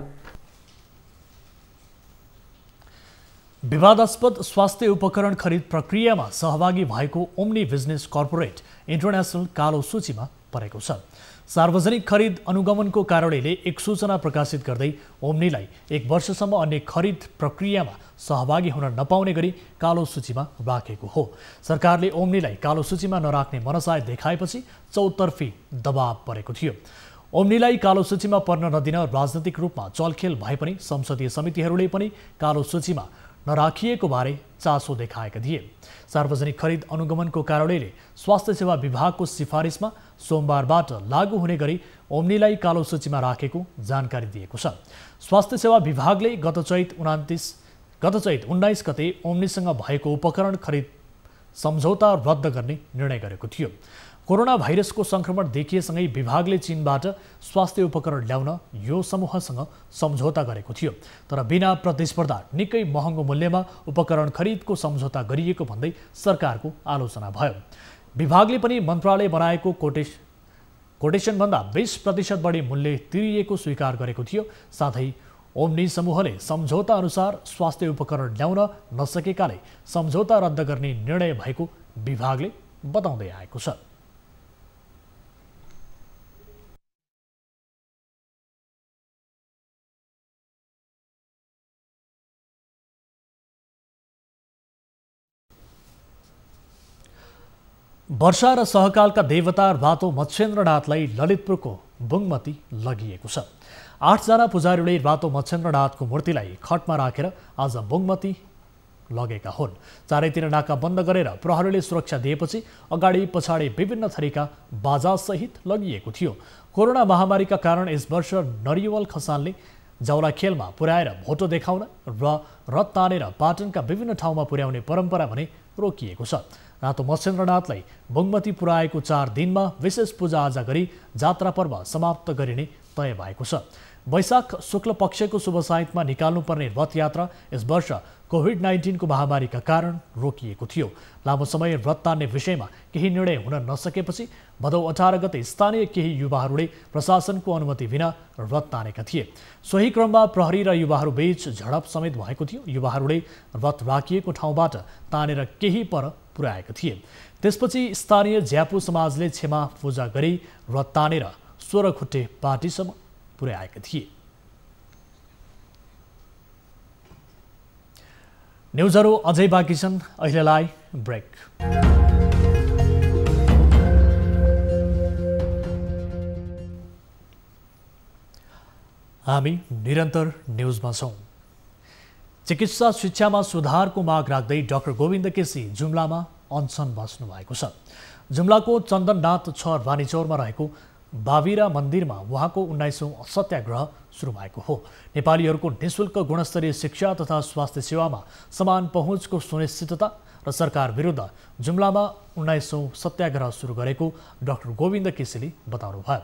विवादास्पद स्वास्थ्य उपकरण खरिद प्रक्रियामा सहभागी भएको ओम्नी बिजनेस कर्पोरेट इन्टरनेसनल कालो सूचीमा परेको छ। सार्वजनिक खरिद अनुगमनको कार्यालयले एक सूचना प्रकाशित गर्दै ओम्नीलाई 1 वर्षसम्म अन्य खरिद प्रक्रियामा सहभागी हुन नपाउने गरी कालो सूचीमा राखेको हो। सरकारले ओम्नीलाई कालो सूचीमा नराख्ने मनसाय देखाएपछि चौतर्फी दबाव परेको थियो। ओम्नीलाई कालो सूचीमा पर्न नदिन राजनैतिक रूपमा चलखेल भए पनि संसदीय समितिहरूले पनि कालो सूचीमा नराखिएको बारे चासो देखाएका थिए। सार्वजनिक खरिद अनुगमनको कार्यालयले स्वास्थ्य सेवा विभागको सिफारिसमा सोमबारबाट लागू हुने गरी ओम्नीलाई कालो सूचीमा राखेको जानकारी दिएको छ। स्वास्थ्य सेवा विभागले गत चैत 19 गते ओम्नीसँग भएको उपकरण खरिद सम्झौता रद्द गर्ने निर्णय गरेको थियो। कोरोना भाइरसको संक्रमण देखिएसँगै विभागले चीनबाट स्वास्थ्य उपकरण ल्याउन यो समूहसँग सम्झौता गरेको थियो। तर बिना प्रतिस्पर्धा निकै महँगो मूल्यमा उपकरण खरिदको सम्झौता गरिएको भन्दै सरकारको आलोचना भयो। विभागले पनि मन्त्रालय बनाएको कोटेसनभन्दा 20% बढी मूल्य तिरिएको स्वीकार गरेको थियो। साथै ओम्नी समूहले सम्झौता अनुसार स्वास्थ्य उपकरण ल्याउन नसकेकाले सम्झौता रद्द गर्ने निर्णय भएको विभागले बताउँदै आएको छ। वर्षा र सहकालका देवता रातो मच्छेन्द्रनाथलाई ललितपुरको बुङमती लगिएको छ। 8 जना पुजारीले रातो मच्छेन्द्रनाथको मूर्तिलाई खटमा राखेर आज बुङमती लगेका हुन्। चारैतिर नाका बन्द गरेर प्रहरीले सुरक्षा दिएपछि अगाडि पछाडि विभिन्न थरीका बाजासहित लगिएको थियो। कोरोना महामारीका कारण यस वर्ष नरिवल खसालले जाउला खेलमा पुर्याएर भोटो देखाउन र रथ तानेर पाटनका विभिन्न ठाउँमा पुर्याउने परम्परा भने रोकिएको छ। रातो मच्छेन्द्रनाथलाई बुङमती पुर्याएको 4 दिनमा विशेष पूजाआजा गरी जात्रा पर्व समाप्त गरिने तय भएको छ। वैशाख शुक्ल पक्षको शुभ साइतमा निकाल्नुपर्ने रथ यात्रा यस वर्ष कोभिड-19 को महामारीका कारण रोकिएको थियो। लामो समय रथ तान्ने विषयमा केही निर्णय हुन नसकेपछि भदौ 18 गते स्थानीय केही युवाहरूले प्रशासनको अनुमति बिना रथ तानेका थिए। सोही क्रममा प्रहरी र युवाहरू बीच झडप समेत भएको थियो। युवाहरूले रथ राखिएको ठाउँबाट तानेर केही पर पुर्याएका थिए। त्यसपछि स्थानीय ज्यापु समाजले क्षमा पूजा गरी रथ तानेर 16 खुट्टे पार्टीसम्म पुर्याएका थिए। न्युजहरू अझै बाँकी छन्, अहिलेलाई ब्रेक। हामी निरन्तर न्युजमा छौँ। चिकित्सा शिक्षामा सुधारको माग राख्दै डाक्टर गोविन्द केसी जुम्लामा अनसन बस्नु भएको छ। जुम्लाको चन्दननाथ 6 रानीचौरमा रहेको बाबिरा मन्दिरमा उहाँको 19औं सत्याग्रह सुरु भएको हो। नेपालीहरूको निःशुल्क गुणस्तरीय शिक्षा तथा स्वास्थ्य सेवामा समान पहुँचको सुनिश्चितता र सरकार विरुद्ध जुम्लामा 19औं सत्याग्रह सुरु गरेको डाक्टर गोविन्द केसीले बताउनुभयो।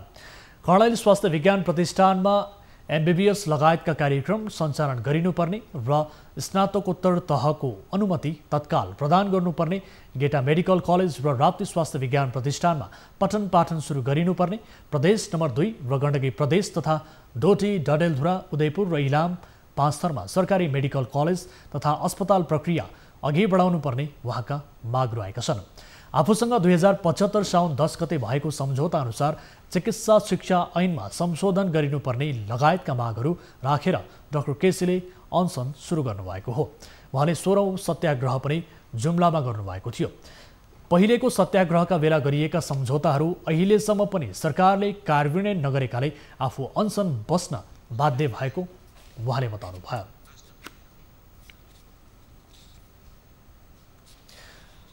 कर्णाली स्वास्थ्य विज्ञान प्रतिष्ठानमा MBBS लगायतका कार्यक्रम सञ्चालन गरिनुपर्ने र स्नातकोत्तर तहको अनुमति तत्काल प्रदान गर्नुपर्ने, गेटा मेडिकल कलेज र राप्ती स्वास्थ्य विज्ञान प्रतिष्ठानमा पठन पाठन सुरु गरिनुपर्ने, प्रदेश नम्बर 2 र गण्डकी प्रदेश तथा डोटी, डडेलधुरा, उदयपुर र इलाम 5 थरमा सरकारी मेडिकल कलेज तथा अस्पताल प्रक्रिया अघि बढाउनुपर्ने उहाँका माग रहेका छन्। आफूसँग 2075 साउन 10 गते भएको सम्झौता अनुसार चिकित्सा शिक्षा ऐनमा संशोधन गरिनुपर्ने लगायतका मागहरू राखेर डाक्टर केसीले अनसन सुरु गर्नुभएको हो। उहाँले 16औं सत्याग्रह पनि जुम्लामा गर्नुभएको थियो। पहिलेको सत्याग्रहका बेला गरिएका सम्झौताहरू अहिलेसम्म पनि सरकारले कार्यान्वयन नगरेकाले आफू अनसन बस्न बाध्य भएको उहाँले बताउनुभयो।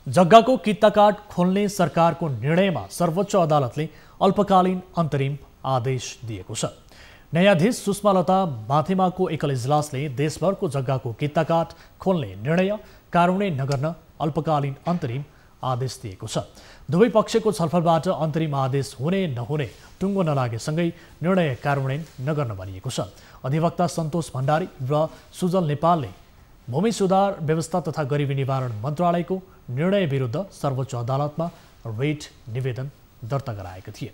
जग्गाको कित्ताकाट खोल्ने सरकारको निर्णयमा सर्वोच्च अदालतले अल्पकालीन अन्तरिम आदेश दिएको छ। न्यायाधीश सुषमालता माथेमाको एकल इजलासले देशभरको जग्गाको कित्ताकाट खोल्ने निर्णय कार्यान्वयन नगर्न अल्पकालीन अन्तरिम आदेश दिएको छ। दुवै पक्षको छलफलबाट अन्तरिम आदेश हुने नहुने टुङ्गो नलागेसँगै निर्णय कार्यान्वयन नगर्न भनिएको छ। अधिवक्ता सन्तोष भण्डारी र सुजल नेपालले भूमि सुधार व्यवस्था तथा गरिबी निवारण मन्त्रालयको निर्णय विरुद्ध सर्वोच्च अदालतमा रिट निवेदन दर्ता गराएका थिए।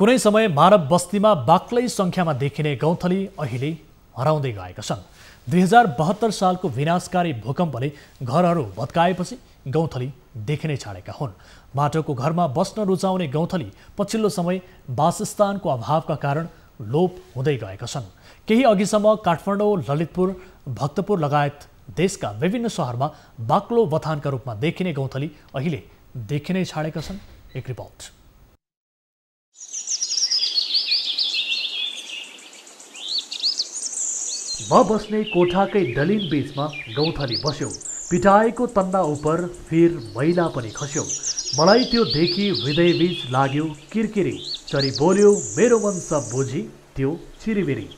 कुनै समय मानव बस्तीमा बाक्लै सङ्ख्यामा देखिने गौँथली अहिले हराउँदै गएका छन्। 2072 सालको विनाशकारी भूकम्पले घरहरू भत्काएपछि गौँथली देखिनै छाडेका हुन्। माटोको घरमा बस्न रुचाउने गौँथली पछिल्लो समय वासस्थानको अभावका कारण लोप हुँदै गएका छन्। केही अघिसम्म काठमाडौँ, ललितपुर, भक्तपुर लगायत देशका विभिन्न सहरमा बाक्लो बथानका रूपमा देखिने गौँथली अहिले देखिनै छाडेका छन्। एक रिपोर्ट। म बस्ने कोठाकै डलिन बीचमा गौँथली बस्यो। पिटाएको तन्ना उपर फिर मैला पनि खस्यो। मलाई त्यो देखि हृदय बीच लाग्यो किरकिरी। चरी बोल्यो मेरो मन सब बुझी त्यो चिरिबिरी।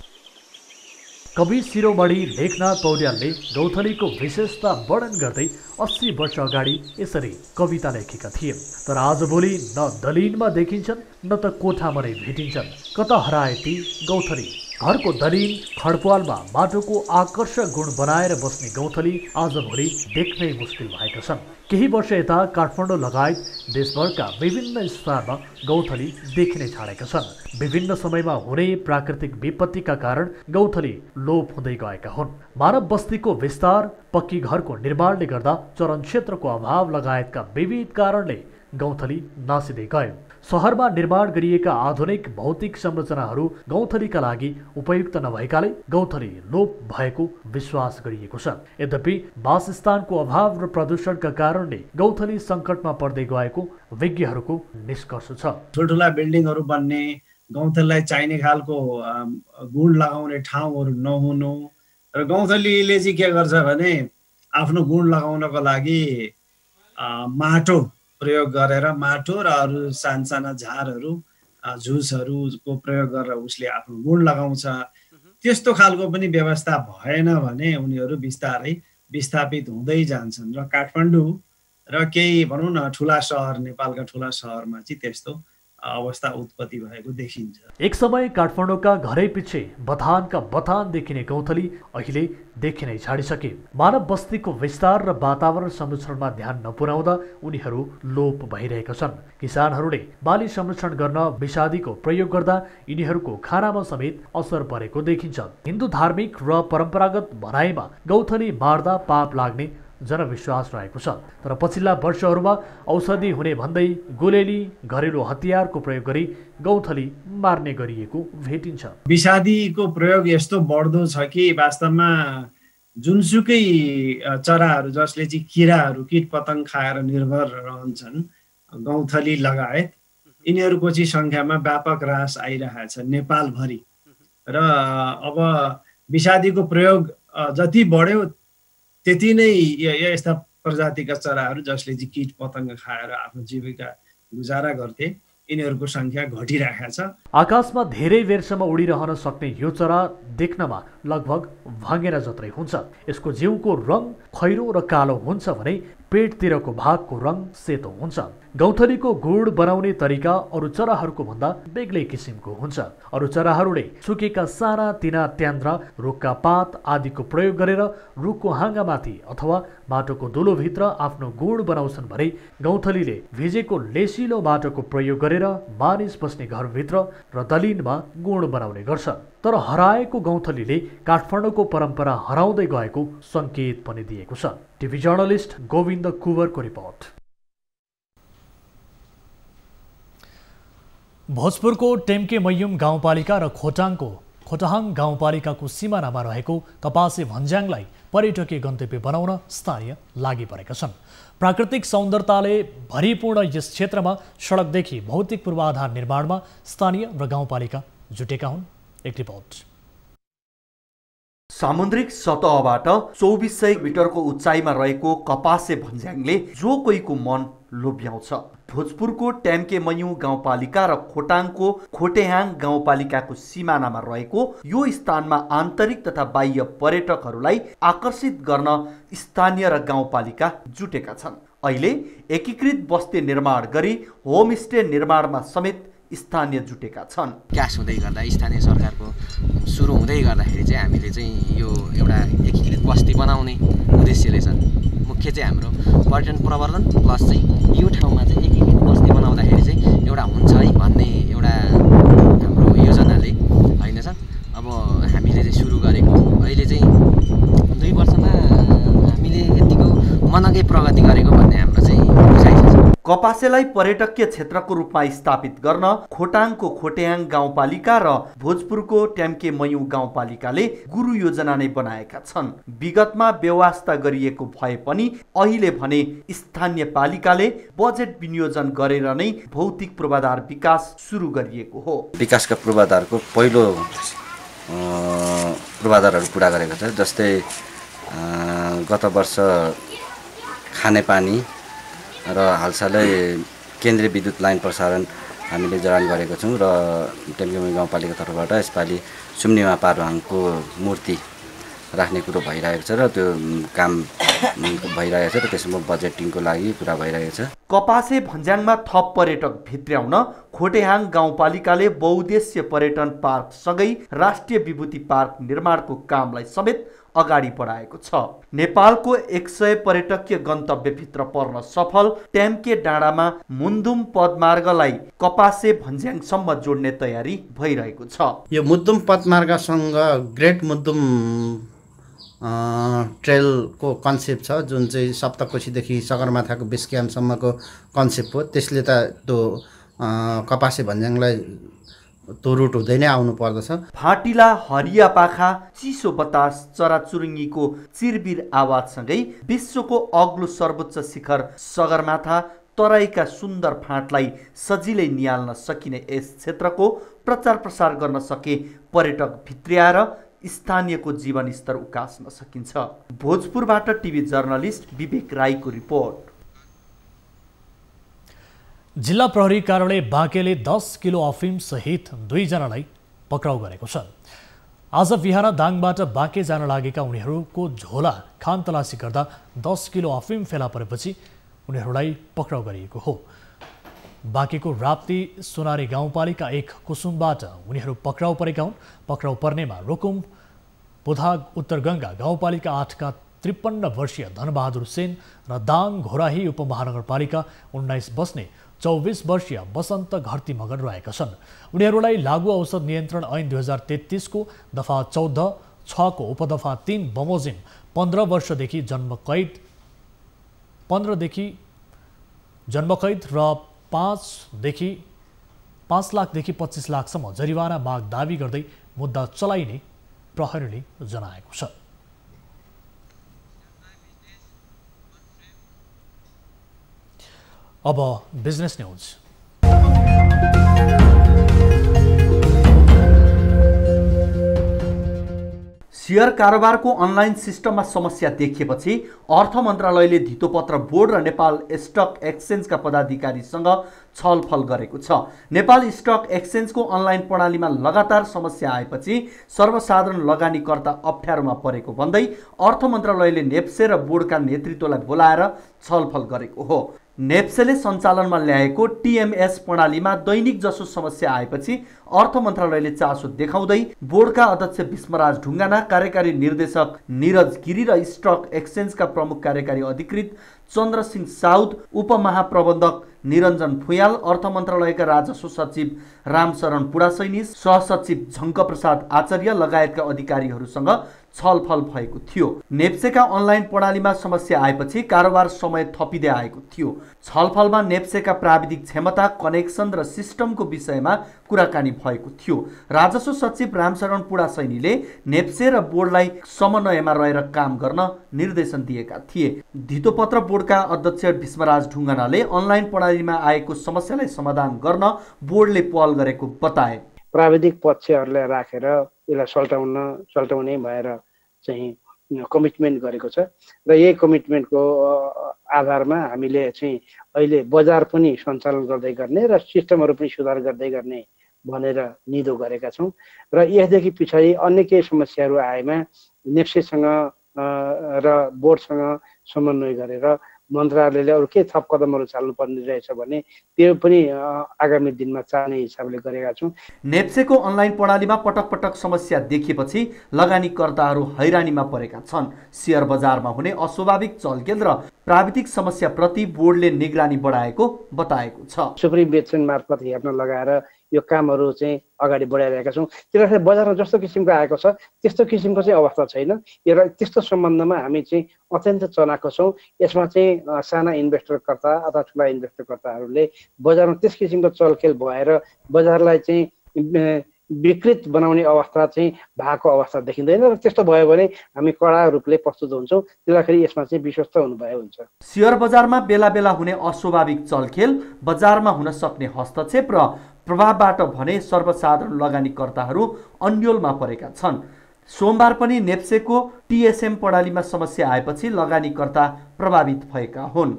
कवि शिरोमणि लेखनाथ पौड्यालले गौँथलीको विशेषता वर्णन गर्दै 80 वर्ष अगाडि यसरी कविता लेखेका थिए। तर आजभोलि न दलिनमा देखिन्छन् न त कोठामा नै भेटिन्छन्। कता हराए ती गौँथली? घरको दलिन खडपालमा माटोको आकर्षक गुण बनाएर बस्ने गौँथली आजभोलि देख्नै मुस्किल भएका छन्। केही वर्ष यता काठमाडौँ लगायत देशभरका विभिन्न स्थानमा गौँथली देखिनै छाडेका छन्। विभिन्न समयमा हुने प्राकृतिक विपत्तिका कारण गौँथली लोप हुँदै गएका हुन्। मानव बस्तीको विस्तार, पक्की घरको निर्माणले गर्दा चरण क्षेत्रको अभाव लगायतका विविध कारणले गौँथली नासिँदै गयो। सहरमा निर्माण गरिएका आधुनिक भौतिक संरचनाहरू गौँथलीका लागि उपयुक्त नभएकाले गौँथली लोप भएको विश्वास गरिएको छ। यद्यपि वासस्थानको अभाव र प्रदूषणका कारणले गौँथली सङ्कटमा पर्दै गएको विज्ञहरूको निष्कर्ष छ।
ठुल्ठुला बिल्डिङहरू बन्ने, गौँथलीलाई चाहिने खालको गुण लगाउने ठाउँहरू नहुनु र गौँथलीले चाहिँ के गर्छ भने आफ्नो गुण लगाउनको लागि माटो प्रयोग गरेर माटो र अरू सानसाना झारहरू झुसहरूको प्रयोग गरेर उसले आफ्नो गुण लगाउँछ। त्यस्तो खालको पनि व्यवस्था भएन भने उनीहरू बिस्तारै विस्थापित हुँदै जान्छन् र काठमाडौँ र केही भनौँ न ठुला सहर, नेपालका ठुला सहरमा चाहिँ त्यस्तो अवस्था उत्पत्ति भएको देखिन्छ।
एक समय काठमाडौँका घरै पछि बथानका बथान देखिने गौँथली अहिले देखिनै छाडिसके। मानव बस्तीको विस्तार र वातावरण संरक्षणमा ध्यान नपुर्याउँदा उनीहरू लोप भइरहेका छन्। किसानहरूले बाली संरक्षण गर्न विषादीको प्रयोग गर्दा यिनीहरूको खानामा समेत असर परेको देखिन्छ। हिन्दू धार्मिक र परम्परागत भनाइमा गौँथली मार्दा पाप लाग्ने जनविश्वास रहेको छ। तर पछिल्ला वर्षहरूमा औषधि हुने भन्दै गोलेली, घरेलु हतियारको प्रयोग गरी गौँथली मार्ने गरिएको भेटिन्छ।
विषादीको प्रयोग यस्तो बढ्दो छ कि वास्तवमा जुनसुकै चराहरू जसले चाहिँ किराहरू कीटपतङ्ग खाएर निर्भर रहन्छन्, गौँथली लगायत यिनीहरूको चाहिँ सङ्ख्यामा व्यापक ह्रास आइरहेछ नेपालभरि। र अब विषादीको प्रयोग जति बढ्यो त्यति नै यस्ता प्रजातिका चराहरू जसले चाहिँ कीट पतङ्ग खाएर आफ्नो जीविका गुजारा गर्थे यिनीहरूको सङ्ख्या घटिरहेको छ।
आकाशमा धेरै बेरसम्म उडिरहन सक्ने यो चरा देख्नमा लगभग भाँगेरा जत्रै हुन्छ। यसको जिउको रङ खैरो र कालो हुन्छ भने पेटतिरको भागको रङ सेतो हुन्छ। गौँथलीको गुड बनाउने तरिका अरू चराहरूको भन्दा बेग्लै किसिमको हुन्छ। अरू चराहरूले सुकेका साना तिना ट्यान्द्रा, रुखका पात आदिको प्रयोग गरेर रुखको हाँगामाथि अथवा माटोको दुलोभित्र आफ्नो गुड बनाउँछन् भने गौँथलीले भिजेको लेसिलो माटोको प्रयोग गरेर मानिस बस्ने घरभित्र र दलिनमा गुण बनाउने गर्छ। तर हराएको गौँथलीले काठमाडौँको परम्परा हराउँदै गएको सङ्केत पनि दिएको छ। टिभी जर्नलिस्ट गोविन्द कुवरको रिपोर्ट। भोजपुरको टेम्के मयुम गाउँपालिका र खोटाहाङ गाउँपालिकाको सिमानामा रहेको कपासे भन्ज्याङलाई पर्यटकीय गन्तव्य बनाउन स्थानीय लागि परेका छन्। प्राकृतिक सौन्दर्यताले भरिपूर्ण यस क्षेत्रमा सडकदेखि भौतिक पूर्वाधार निर्माणमा स्थानीय र गाउँपालिका जुटेका हुन्। एक रिपोर्ट।
सामुद्रिक सतहबाट 2400 मिटरको उचाइमा रहेको कपासे भन्ज्याङले जो कोहीको मन लोभ्याउँछ। भोजपुरको ट्याम्के मयु गाउँपालिका र खोटाङको खोटेहाङ गाउँपालिकाको सिमानामा रहेको यो स्थानमा आन्तरिक तथा बाह्य पर्यटकहरूलाई आकर्षित गर्न स्थानीय र गाउँपालिका जुटेका छन्। अहिले एकीकृत बस्ती निर्माण गरी होमस्टे निर्माणमा समेत स्थानीय जुटेका छन्।
विकास हुँदै गर्दा स्थानीय सरकारको सुरु हुँदै गर्दाखेरि चाहिँ हामीले चाहिँ यो एउटा एकीकृत बस्ती बनाउने उद्देश्यले छ। मुख्य चाहिँ हाम्रो पर्यटन प्रवर्धन प्लस चाहिँ यो ठाउँमा चाहिँ एकीकृत बस्ती बनाउँदाखेरि चाहिँ एउटा हुन्छ है भन्ने एउटा हाम्रो योजनाले होइन सर अब हामीले चाहिँ सुरु गरेको अहिले चाहिँ 2 वर्षमा हामीले यतिको मनकै प्रगति गरेको भन्ने हाम्रो चाहिँ बुझाइ छ।
कपासेलाई पर्यटकीय क्षेत्रको रूपमा स्थापित गर्न खोटाङको खोटेयाङ गाउँपालिका र भोजपुरको ट्याम्के मयु गाउँपालिकाले गुरु योजना नै बनाएका छन्। विगतमा व्यवस्था गरिएको भए पनि अहिले भने स्थानीय पालिकाले बजेट विनियोजन गरेर नै भौतिक पूर्वाधार विकास सुरु गरिएको हो।
विकासका पूर्वाधारको पहिलो पूर्वाधारहरू पुरा गरेको छ। जस्तै गत वर्ष खानेपानी र हालसालै केन्द्रीय विद्युत लाइन प्रसारण हामीले जडान गरेको छौँ र टेम्केमी गाउँपालिका तर्फबाट यसपालि सुम्निमा पारवाङको मूर्ति राख्ने कुरो भइरहेको छ र त्यो काम भइरहेको छ र त्यसमा बजेटिङको लागि कुरा भइरहेको छ।
कपासे भन्ज्याङमा थप पर्यटक भित्र्याउन खोटेहाङ गाउँपालिकाले बहुउद्देश्य पर्यटन पार्क सँगै राष्ट्रिय विभूति पार्क निर्माणको कामलाई समेत अगाडि बढाएको छ। नेपालको 100 पर्यटकीय गन्तव्यभित्र पर्न सफल ट्याम्के डाँडामा मुन्दुम पदमार्गलाई कपासे भन्ज्याङसम्म जोड्ने तयारी भइरहेको छ।
यो मुन्दुम पदमार्गसँग ग्रेट मुन्दुम ट्रेलको कन्सेप्ट छ जुन चाहिँ सप्तकोशीदेखि सगरमाथाको बेस क्याम्पसम्मको कन्सेप्ट हो। त्यसले त त्यो कपासे भन्ज्याङलाई त्यो रुट हुँदै नै आउनु पर्दछ।
फाटिला हरिया पाखा चिसो बतास चराचुरुङ्गीको चिरबिर आवाजसँगै विश्वको अग्लो सर्वोच्च शिखर सगरमाथा तराईका सुन्दर फाँटलाई सजिलै निहाल्न सकिने यस क्षेत्रको प्रचार प्रसार गर्न सके पर्यटक भित्र्याएर स्थानीयको जीवनस्तर उकास्न सकिन्छ। भोजपुरबाट टिभी जर्नलिस्ट विवेक राईको रिपोर्ट।
जिल्ला प्रहरी कार्यालय बाँकेले 10 किलो अफिम सहित 2 जनालाई पक्राउ गरेको छ। आज बिहान दाङबाट बाँके जान लागेका उनीहरूको झोला खानतलासी गर्दा 10 किलो अफिम फेला परेपछि उनीहरूलाई पक्राउ गरिएको हो। बाँकेको राप्ती सोनारी गाउँपालिका 1 कुसुमबाट उनीहरू पक्राउ परेका हुन्। पक्राउ पर्नेमा रुकुम बुधाग उत्तरगङ्गा गाउँपालिका 8 का 53 वर्षीय धनबहादुर सेन र दाङ घोराही उपमहानगरपालिका 19 बस्ने 24 वर्षीय बसन्त घरती मगर रहेका छन्। उनीहरूलाई लागू औषध नियन्त्रण ऐन 2033 को दफा 14(6) को उपदफा 3 बमोजिम 15 वर्षदेखि जन्मकैद र 5 लाखदेखि 25 लाखसम्म जरिवाना माग दावी गर्दै मुद्दा चलाइने प्रहरीले जनाएको छ। अब बिजनेस न्यूज।
शेयर कारोबारको अनलाइन सिस्टममा समस्या देखिएपछि अर्थ मन्त्रालयले धितोपत्र बोर्ड र नेपाल स्टक एक्सचेन्जका पदाधिकारीसँग छलफल गरेको छ। नेपाल स्टक एक्सचेन्जको अनलाइन प्रणालीमा लगातार समस्या आएपछि सर्वसाधारण लगानीकर्ता अप्ठ्यारोमा परेको भन्दै अर्थ मन्त्रालयले नेप्से र बोर्डका नेतृत्वलाई बोलाएर छलफल गरेको हो। नेप्सेले सञ्चालनमा ल्याएको टिएमएस प्रणालीमा दैनिक जसो समस्या आएपछि अर्थ मन्त्रालयले चासो देखाउँदै बोर्डका अध्यक्ष विष्मराज ढुङ्गाना, कार्यकारी निर्देशक निरज गिरी र स्टक एक्सचेन्जका प्रमुख कार्यकारी अधिकृत चन्द्रसिंह साउद, उपमहाप्रबन्धक निरञ्जन फुयाल, अर्थ मन्त्रालयका राजस्व सचिव रामशरण पुडासैनी, सहसचिव झङ्कप्रसाद आचार्य लगायतका अधिकारीहरूसँग छलफल भएको थियो। नेप्सेका अनलाइन प्रणालीमा समस्या आएपछि कारोबार समय थपिँदै आएको थियो। छलफलमा नेप्सेका प्राविधिक क्षमता, कनेक्सन र सिस्टमको विषयमा कुराकानी भएको थियो। राजस्व सचिव रामशरण पुडासैनीले नेप्से र बोर्डलाई समन्वयमा रहेर काम गर्न निर्देशन दिएका थिए। धितोपत्र बोर्डका अध्यक्ष विष्मराज ढुङ्गानाले अनलाइन प्रणालीमा आएको समस्यालाई समाधान गर्न बोर्डले पहल गरेको बताए।
प्राविधिक पक्षहरूलाई राखेर यसलाई सल्टाउने भएर चाहिँ कमिटमेन्ट गरेको छ र यही कमिटमेन्टको आधारमा हामीले चाहिँ अहिले बजार पनि सञ्चालन गर्दै गर्ने र सिस्टमहरू पनि सुधार गर्दै गर्ने भनेर निधो गरेका छौँ र यसदेखि पछाडि अन्य केही समस्याहरू आएमा नेप्सेसँग र बोर्डसँग समन्वय गरेर मन्त्रालयले अरू के थप कदमहरू चाल्नुपर्ने रहेछ भने त्यो पनि आगामी दिनमा चाल्ने हिसाबले गरेका छौँ।
नेप्सेको अनलाइन प्रणालीमा पटक पटक समस्या देखिएपछि लगानीकर्ताहरू हैरानीमा परेका छन्। शेयर बजारमा हुने अस्वाभाविक चलखेल र प्राविधिक समस्याप्रति बोर्डले निगरानी बढाएको बताएको छ।
सुप्रिम बेचन मार्फत हेर्न लगाएर यो कामहरू चाहिँ अगाडि बढाइरहेका छौँ। त्यसले बजारमा जस्तो किसिमको आएको छ त्यस्तो किसिमको चाहिँ अवस्था छैन। र त्यस्तो सम्बन्धमा हामी चाहिँ अत्यन्त चलाखो छौँ। यसमा चाहिँ साना इन्भेस्टरकर्ता अथवा ठुला इन्भेस्टरकर्ताहरूले बजारमा त्यस किसिमको चलखेल भएर बजारलाई चाहिँ विकृत बनाउने अवस्था चाहिँ भएको अवस्था देखिँदैन र त्यस्तो भयो भने हामी कडा रूपले प्रस्तुत हुन्छौँ। त्यसलाई यसमा चाहिँ विश्वस्त हुनुभयो हुन्छ।
शेयर बजारमा बेला बेला हुने अस्वाभाविक चलखेल, बजारमा हुन सक्ने हस्तक्षेप र प्रभावबाट भने सर्वसाधारण लगानीकर्ताहरू अन्योलमा परेका छन्। सोमबार पनि नेप्सेको टिएसएम प्रणालीमा समस्या आएपछि लगानीकर्ता प्रभावित भएका हुन्।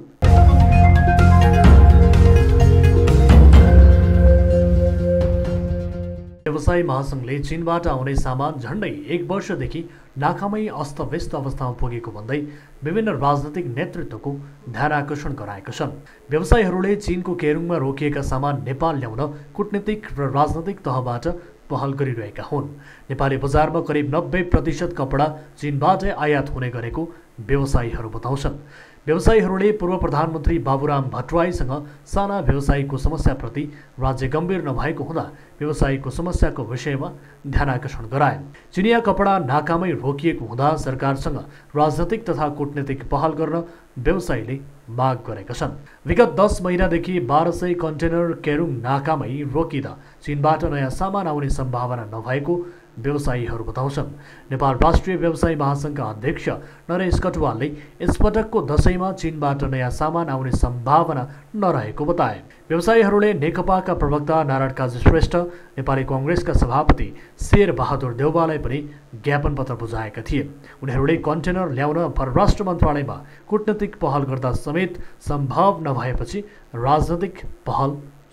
व्यवसायी महासङ्घले चीनबाट आउने सामान झन्डै 1 वर्षदेखि नाकामै अस्तव्यस्त अवस्थामा पुगेको भन्दै विभिन्न राजनैतिक नेतृत्वको ध्यान आकर्षण गराएका छन्। व्यवसायीहरूले चीनको केरुङमा रोकिएका सामान नेपाल ल्याउन कूटनीतिक र राजनैतिक तहबाट पहल गरिरहेका हुन्। नेपाली बजारमा करिब 90% कपडा चीनबाटै आयात हुने गरेको व्यवसायीहरू बताउँछन्। व्यवसायीहरूले पूर्व प्रधानमन्त्री बाबुराम भट्टराईसँग साना व्यवसायीको समस्याप्रति राज्य गम्भीर नभएको हुँदा व्यवसायीको समस्याको विषयमा ध्यान आकर्षण गराए। चिनिया कपडा नाकामै रोकिएको हुँदा सरकारसँग राजनैतिक तथा कूटनीतिक पहल गर्न व्यवसायीले माग गरेका छन्। विगत 10 महिनादेखि 1200 कन्टेनर केरुङ नाकामै रोकिँदा चीनबाट नयाँ सामान आउने सम्भावना नभएको व्यवसायीहरू बताउँछन्। नेपाल राष्ट्रिय व्यवसायी महासङ्घका अध्यक्ष नरेश कटुवालले यसपटकको दशैंमा चीनबाट नयाँ सामान आउने सम्भावना नरहेको बताए। व्यवसायीहरूले नेकपाका प्रवक्ता नारायण काजी श्रेष्ठ, नेपाली कांग्रेसका सभापति शेर बहादुर देउवालाई पनि ज्ञापन पत्र बुझाएका थिए। उनीहरूले कन्टेनर ल्याउन परराष्ट्र मन्त्रालयमा कूटनीतिक पहल गर्दा समेत सम्भव नभएपछि राजनैतिक पहल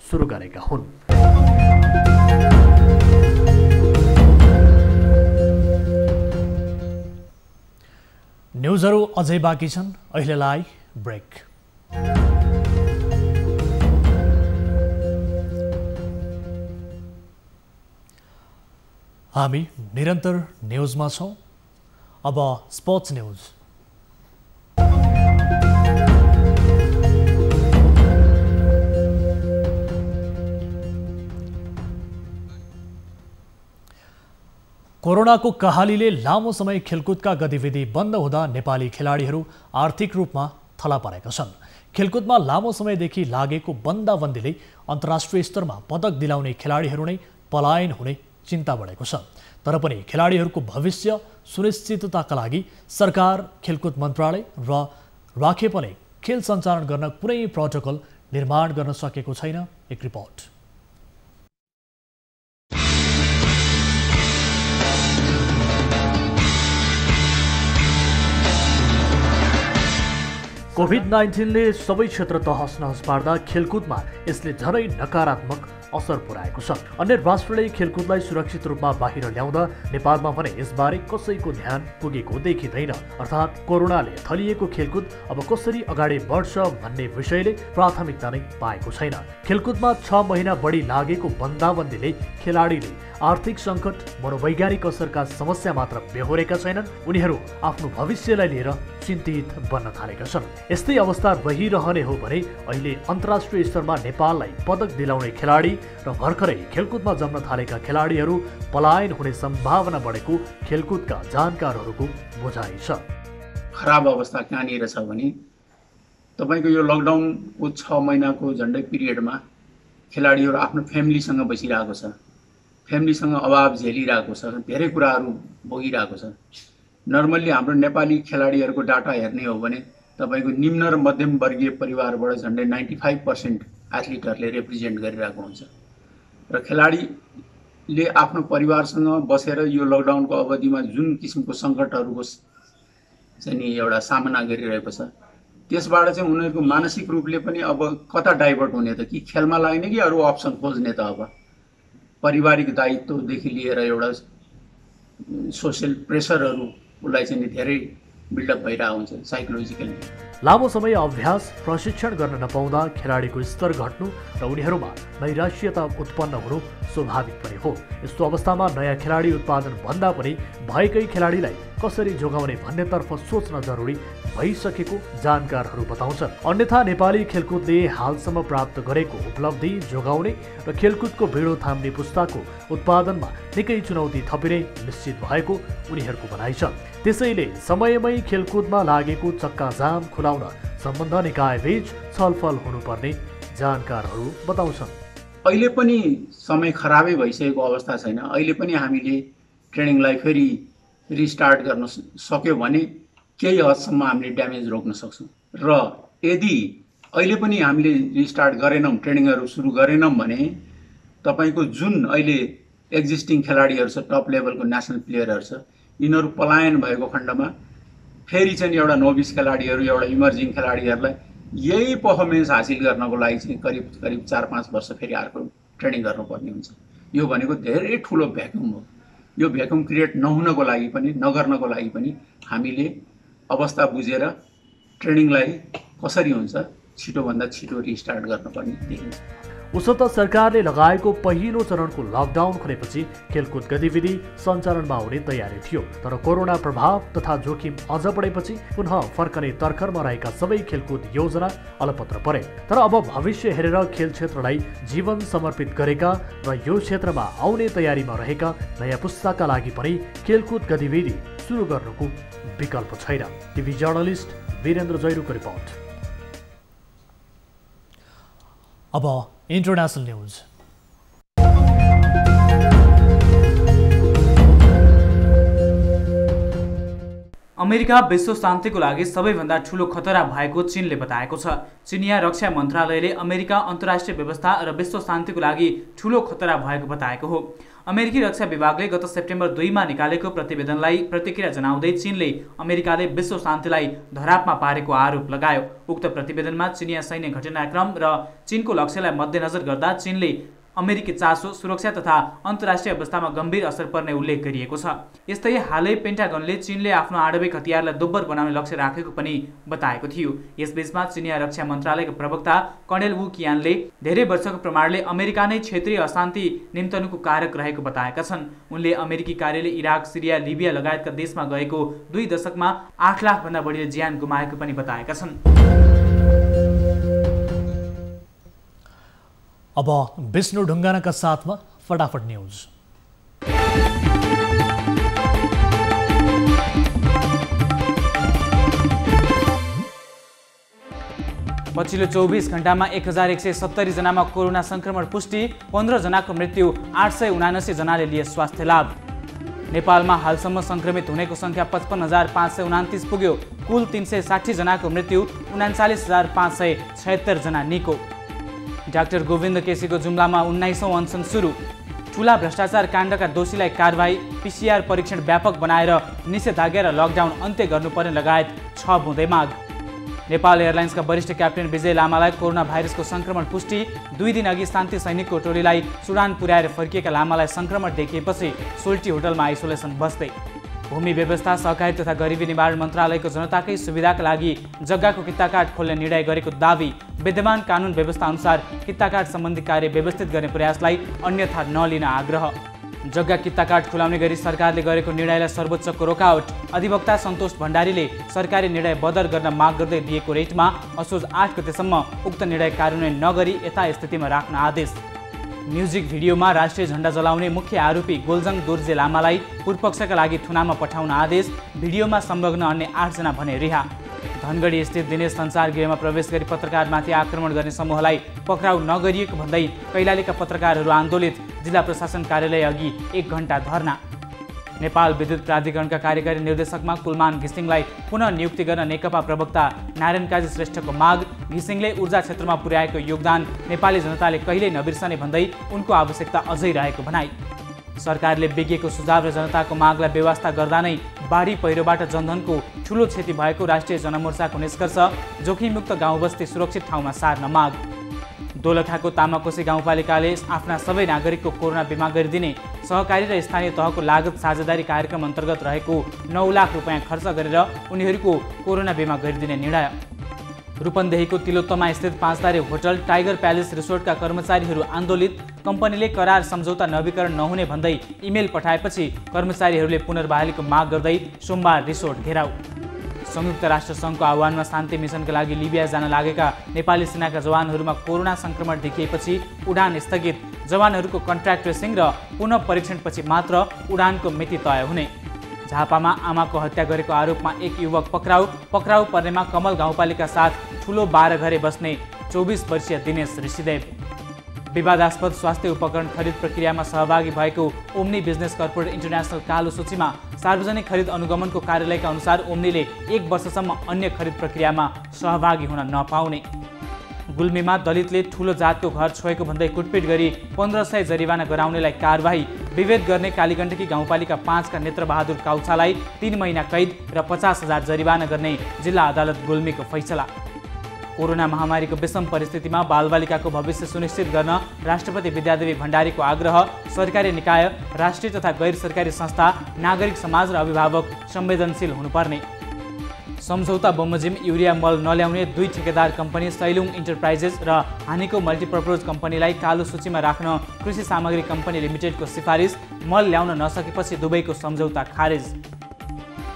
सुरु गरेका हुन्। न्युजहरू अझै बाँकी छन्, अहिलेलाई ब्रेक। हामी निरन्तर न्युजमा छौँ। अब स्पोर्ट्स न्युज। कोरोनाको कहालीले लामो समय खेलकुदका गतिविधि बन्द हुँदा नेपाली खेलाडीहरू आर्थिक रूपमा थला परेका छन्। खेलकुदमा लामो समयदेखि लागेको बन्दाबन्दीले अन्तर्राष्ट्रिय स्तरमा पदक दिलाउने खेलाडीहरू नै पलायन हुने चिन्ता बढेको छ। तर पनि खेलाडीहरूको भविष्य सुनिश्चितताका लागि सरकार, खेलकुद मन्त्रालय र राखेपले खेल सञ्चालन गर्न कुनै प्रोटोकल निर्माण गर्न सकेको छैन। एक रिपोर्ट। कोभिड-19ले सबै क्षेत्र तहस नहस पार्दा खेलकुदमा यसले झनै नकारात्मक असर पुर्याएको छ। अन्य राष्ट्रले खेलकुदलाई सुरक्षित रूपमा बाहिर ल्याउँदा नेपालमा भने यसबारे कसैको ध्यान पुगेको देखिँदैन। अर्थात् कोरोनाले थलिएको खेलकुद अब कसरी अगाडि बढ्छ भन्ने विषयले प्राथमिकता नै पाएको छैन। खेलकुदमा 6 महिना बढी लागेको बन्दाबन्दीले खेलाडीले आर्थिक सङ्कट, मनोवैज्ञानिक असरका समस्या मात्र बेहोरेका छैनन्, उनीहरू आफ्नो भविष्यलाई लिएर चिन्तित बन्न थालेका छन्। यस्तै अवस्था रहिरहने हो भने अहिले अन्तर्राष्ट्रिय स्तरमा नेपाललाई पदक दिलाउने खेलाडी र भर्खरै खेलकुदमा जम्न थालेका खेलाडीहरू पलायन हुने सम्भावना बढेको खेलकुदका जानकारहरूको बुझाइ छ।
खराब अवस्था कहाँनिर छ भने तपाईँको यो लकडाउनको 6 महिनाको झन्डै पिरियडमा खेलाडीहरू आफ्नो फ्यामिलीसँग बसिरहेको छ, फ्यामिलीसँग अभाव झेलिरहेको छ, धेरै कुराहरू भोगिरहेको छ। नर्मल्ली हाम्रो नेपाली खेलाडीहरूको डाटा हेर्ने हो भने तपाईँको निम्न र मध्यम वर्गीय परिवारबाट झन्डै 95% एथलिटहरूले रिप्रेजेन्ट गरिरहेको हुन्छ र खेलाडीले आफ्नो परिवारसँग बसेर यो लकडाउनको अवधिमा जुन किसिमको सङ्कटहरूको चाहिँ नि एउटा सामना गरिरहेको छ, त्यसबाट चाहिँ उनीहरूको मानसिक रूपले पनि अब कता डाइभर्ट हुने त, कि खेलमा लाग्ने कि अरू अप्सन खोज्ने त। अब पारिवारिक दायित्वदेखि लिएर एउटा सोसियल प्रेसरहरू उसलाई चाहिँ नि धेरै बिल्डअप भइरहेको हुन्छ साइकोलोजिकली।
लामो समय अभ्यास प्रशिक्षण गर्न नपाउँदा खेलाडीको स्तर घट्नु र उनीहरूमा नैराश्यता उत्पन्न हुनु स्वाभाविक पनि हो। यस्तो अवस्थामा नयाँ खेलाडी उत्पादन भन्दा पनि भएकै खेलाडीलाई कसरी जोगाउने भन्नेतर्फ सोच्न जरुरी भइसकेको जानकारहरू बताउँछन्। अन्यथा नेपाली खेलकुदले हालसम्म प्राप्त गरेको उपलब्धि जोगाउने र खेलकुदको भिडो थाम्ने पुस्ताको उत्पादनमा निकै चुनौती थपिने निश्चित भएको उनीहरूको भनाइ छ। त्यसैले समयमै खेलकुदमा लागेको चक्काजाम खुलाउन सम्बन्ध निकायबीच छलफल हुनुपर्ने जानकारहरू बताउँछन्।
अहिले पनि समय खराबै भइसकेको अवस्था छैन। अहिले पनि हामीले ट्रेनिङलाई फेरि रिस्टार्ट गर्न सक्यो भने केही हदसम्म हामीले ड्यामेज रोक्न सक्छौँ र यदि अहिले पनि हामीले रिस्टार्ट गरेनौँ, ट्रेनिङहरू सुरु गरेनौँ भने तपाईँको जुन अहिले एक्जिस्टिङ खेलाडीहरू छ, टप लेभलको नेसनल प्लेयरहरू छ, यिनीहरू पलायन भएको खण्डमा फेरि चाहिँ एउटा नोभिस खेलाडीहरू, एउटा इमर्जिङ खेलाडीहरूलाई यही पर्फर्मेन्स हासिल गर्नको लागि चाहिँ करिब 4-5 वर्ष फेरि अर्को ट्रेनिङ गर्नुपर्ने हुन्छ। यो भनेको धेरै ठुलो भ्याक्युम हो। यो भ्याक्युम क्रिएट नहुनको लागि पनि, नगर्नको लागि पनि हामीले अवस्था बुझेर ट्रेनिङलाई कसरी हुन्छ छिटोभन्दा छिटो रिस्टार्ट गर्नुपर्ने देखिन्छ।
उसो त सरकारले लगाएको पहिलो चरणको लकडाउन खुलेपछि खेलकुद गतिविधि सञ्चालनमा आउने तयारी थियो, तर कोरोना प्रभाव तथा जोखिम अझ बढेपछि पुनः फर्कने तर्खरमा रहेका सबै खेलकुद योजना अलपत्र परे। तर अब भविष्य हेरेर खेल क्षेत्रलाई जीवन समर्पित गरेका र यो क्षेत्रमा आउने तयारीमा रहेका नयाँ पुस्ताका लागि पनि खेलकुद गतिविधि सुरु गर्नुको विकल्प छैन। टिभी जर्नलिस्ट वीरेन्द्र जैरूको रिपोर्ट। अब इन्टरनेसनल न्यूज।
अमेरिका विश्व शान्तिको लागि सबैभन्दा ठूलो खतरा भएको चीनले बताएको छ। चिनिया रक्षा मन्त्रालयले अमेरिका अन्तर्राष्ट्रिय व्यवस्था र विश्व शान्तिको लागि ठूलो खतरा भएको बताएको हो। अमेरिकी रक्षा विभागले गत सेप्टेम्बर 2मा निकालेको प्रतिवेदनलाई प्रतिक्रिया जनाउँदै चीनले अमेरिकाले विश्व शान्तिलाई धरापमा पारेको आरोप लगायो। उक्त प्रतिवेदनमा चिनिया सैन्य घटनाक्रम र चीनको लक्ष्यलाई मध्यनजर गर्दा चीनले अमेरिकी चासो, सुरक्षा तथा अन्तर्राष्ट्रिय अवस्थामा गम्भीर असर पर्ने उल्लेख गरिएको छ। यस्तै हालै पेन्टागनले चीनले आफ्नो आणविक हतियारलाई दोब्बर बनाउने लक्ष्य राखेको पनि बताएको थियो। यसबीचमा चिनिया रक्षा मन्त्रालयका प्रवक्ता कर्नेल वु कियानले धेरै वर्षको प्रमाणले अमेरिका नै क्षेत्रीय अशान्ति निम्तनुको कारक रहेको बताएका छन्। उनले अमेरिकी कार्यले इराक, सिरिया, लिबिया लगायतका देशमा गएको 2 दशकमा 8 लाखभन्दा बढीले ज्यान गुमाएको पनि बताएका छन्।
अब विष्णु ढुङ्गानाका साथमा फटाफट न्यूज।
पछिल्लो 24 घण्टामा 1170 जनामा कोरोना संक्रमण पुष्टि, 15 जनाको मृत्यु, 879 जनाले लिए स्वास्थ्य लाभ। नेपालमा हालसम्म संक्रमित हुनेको संख्या 55,529 पुग्यो। कुल 360 जनाको मृत्यु, 39,576 जना निको। डाक्टर गोविन्द केसीको जुम्लामा 19औं अनसन सुरु। ठूला भ्रष्टाचार काण्डका दोषीलाई कारबाही, पीसीआर परीक्षण व्यापक बनाएर निषेधाज्ञा र लकडाउन अन्त्य गर्नुपर्ने लगायत 6 बुँदे माग। नेपाल एयरलाइन्सका वरिष्ठ क्याप्टेन विजय लामालाई कोरोना भाइरसको संक्रमण पुष्टि। 2 दिन अघि शान्ति सैनिकको टोलीलाई सुडान पुर्याएर फर्किएका लामालाई संक्रमण देखिएपछि सोल्टी होटलमा आइसोलेसन बस्दै। भूमि व्यवस्था, सहकारी तथा गरिबी निवारण मन्त्रालयको जनताकै सुविधाका लागि जग्गाको कित्ताकाट खोल्ने निर्णय गरेको दावी। विद्यमान कानुन व्यवस्था अनुसार कित्ताकाट सम्बन्धी कार्य व्यवस्थित गर्ने प्रयासलाई अन्यथा नलिन आग्रह। जग्गा कित्ताकाट खुलाउने गरी सरकारले गरेको निर्णयलाई सर्वोच्चको रोकआउट। अधिवक्ता सन्तोष भण्डारीले सरकारी निर्णय बदर गर्न माग गर्दै दिएको रेटमा असोज 8 गतेसम्म उक्त निर्णय कार्यान्वयन नगरी यथास्थितिमा राख्न आदेश। म्युजिक भिडियोमा राष्ट्रिय झण्डा जलाउने मुख्य आरोपी गोल्जङ दोर्जे लामालाई पूर्वपक्षका लागि थुनामा पठाउन आदेश। भिडियोमा संलग्न अन्य 8 जना भने रिहा। धनगढी स्थित दिनेश संसार गृहमा प्रवेश गरी पत्रकारमाथि आक्रमण गर्ने समूहलाई पक्राउ नगरिएको भन्दै कैलालीका पत्रकारहरू आन्दोलित। जिल्ला प्रशासन कार्यालय अघि 1 घण्टा धरना। नेपाल विद्युत प्राधिकरणका कार्यकारी निर्देशकमा कुलमान घिसिङलाई पुनः नियुक्ति गर्न नेकपा प्रवक्ता नारायण काजी श्रेष्ठको माग। घिसिङले ऊर्जा क्षेत्रमा पुर्याएको योगदान नेपाली जनताले कहिल्यै नबिर्सने भन्दै उनको आवश्यकता अझै रहेको भनाई। सरकारले बिगेको सुझाव र जनताको मागलाई बेवास्ता गर्दा नै बाढी पहिरोबाट जनधनको ठूलो क्षति भएको राष्ट्रिय जनमोर्चाको निष्कर्ष। जोखिममुक्त गाउँबस्ती सुरक्षित ठाउँमा सार्न माग। दोलखाको तामाकोशी गाउँपालिकाले आफ्ना सबै नागरिकको कोरोना बिमा गरिदिने सहकारी र स्थानीय तहको लागत साझेदारी कार्यक्रम अन्तर्गत रहेको 9 लाख रुपैयाँ खर्च गरेर उनीहरूको कोरोना बिमा गरिदिने निर्णय। रूपन्देहीको तिलोत्तमा स्थित 5 तारे होटल टाइगर प्यालेस रिसोर्टका कर्मचारीहरू आन्दोलित। कम्पनीले करार सम्झौता नवीकरण नहुने भन्दै इमेल पठाएपछि कर्मचारीहरूले पुनर्बहालीको माग गर्दै सोमबार रिसोर्ट घेराउ। संयुक्त राष्ट्र सङ्घको आह्वानमा शान्ति मिसनका लागि लिबिया जान लागेका नेपाली सेनाका जवानहरूमा कोरोना सङ्क्रमण देखिएपछि उडान स्थगित। जवानहरूको कन्ट्र्याक्ट ट्रेसिङ र पुनः परीक्षणपछि मात्र उडानको मिति तय हुने। झापामा आमाको हत्या गरेको आरोपमा एक युवक पक्राउ पर्नेमा कमल गाउँपालिका साथ ठुलो 12 घरे बस्ने 24 वर्षीय दिनेश ऋषिदेव। विवादास्पद स्वास्थ्य उपकरण खरिद प्रक्रियामा सहभागी भएको ओम्नी बिजनेस कर्पोरेट इन्टरनेसनल कालो सूचीमा। सार्वजनिक खरिद अनुगमनको कार्यालयका अनुसार ओम्नीले 1 वर्षसम्म अन्य खरिद प्रक्रियामा सहभागी हुन नपाउने। गुल्मीमा दलितले ठुलो जातको घर छोएको भन्दै कुटपिट गरी 1500 जरिवाना गराउनेलाई कारबाही। विभेद गर्ने कालीगण्डकी गाउँपालिका 5 का नेत्रबहादुर काउछालाई 3 महिना कैद र 50,000 जरिवाना गर्ने जिल्ला अदालत गुल्मीको फैसला। कोरोना महामारीको विषम परिस्थितिमा बालबालिकाको भविष्य सुनिश्चित गर्न राष्ट्रपति विद्यादेवी भण्डारीको आग्रह। सरकारी निकाय, राष्ट्रिय तथा गैर सरकारी संस्था, नागरिक समाज र अभिभावक संवेदनशील हुनुपर्ने। सम्झौता बमोजिम युरिया मल नल्याउने 2 ठेकेदार कम्पनी सैलुङ इन्टरप्राइजेस र हानिको मल्टिपर्पज कम्पनीलाई कालो सूचीमा राख्न कृषि सामग्री कम्पनी लिमिटेडको सिफारिस। मल ल्याउन नसकेपछि दुवैको सम्झौता खारेज।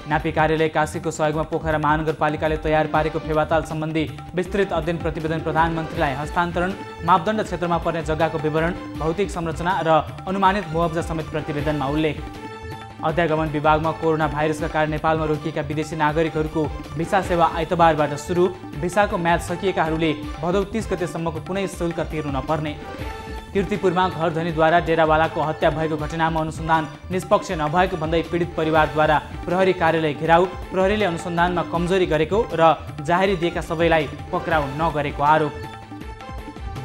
नापी कार्यालय काशीको सहयोगमा पोखरा महानगरपालिकाले तयार पारेको फेवाताल सम्बन्धी विस्तृत अध्ययन प्रतिवेदन प्रधानमन्त्रीलाई हस्तान्तरण। मापदण्ड क्षेत्रमा पर्ने जग्गाको विवरण, भौतिक संरचना र अनुमानित मुआवजा समेत प्रतिवेदनमा उल्लेख। अध्यागमन विभागमा कोरोना भाइरसका कारण नेपालमा रोकिएका विदेशी नागरिकहरूको भिसा सेवा आइतबारबाट सुरु। भिसाको म्याद सकिएकाहरूले भदौ 30 गतेसम्मको कुनै शुल्क तिर्नु नपर्ने। कीर्तिपुरमा घरधनीद्वारा डेरावालाको हत्या भएको घटनामा अनुसन्धान निष्पक्ष नभएको भन्दै पीडित परिवारद्वारा प्रहरी कार्यालय घेराउ। प्रहरीले अनुसन्धानमा कमजोरी गरेको र जाहेरी दिएका सबैलाई पक्राउ नगरेको आरोप।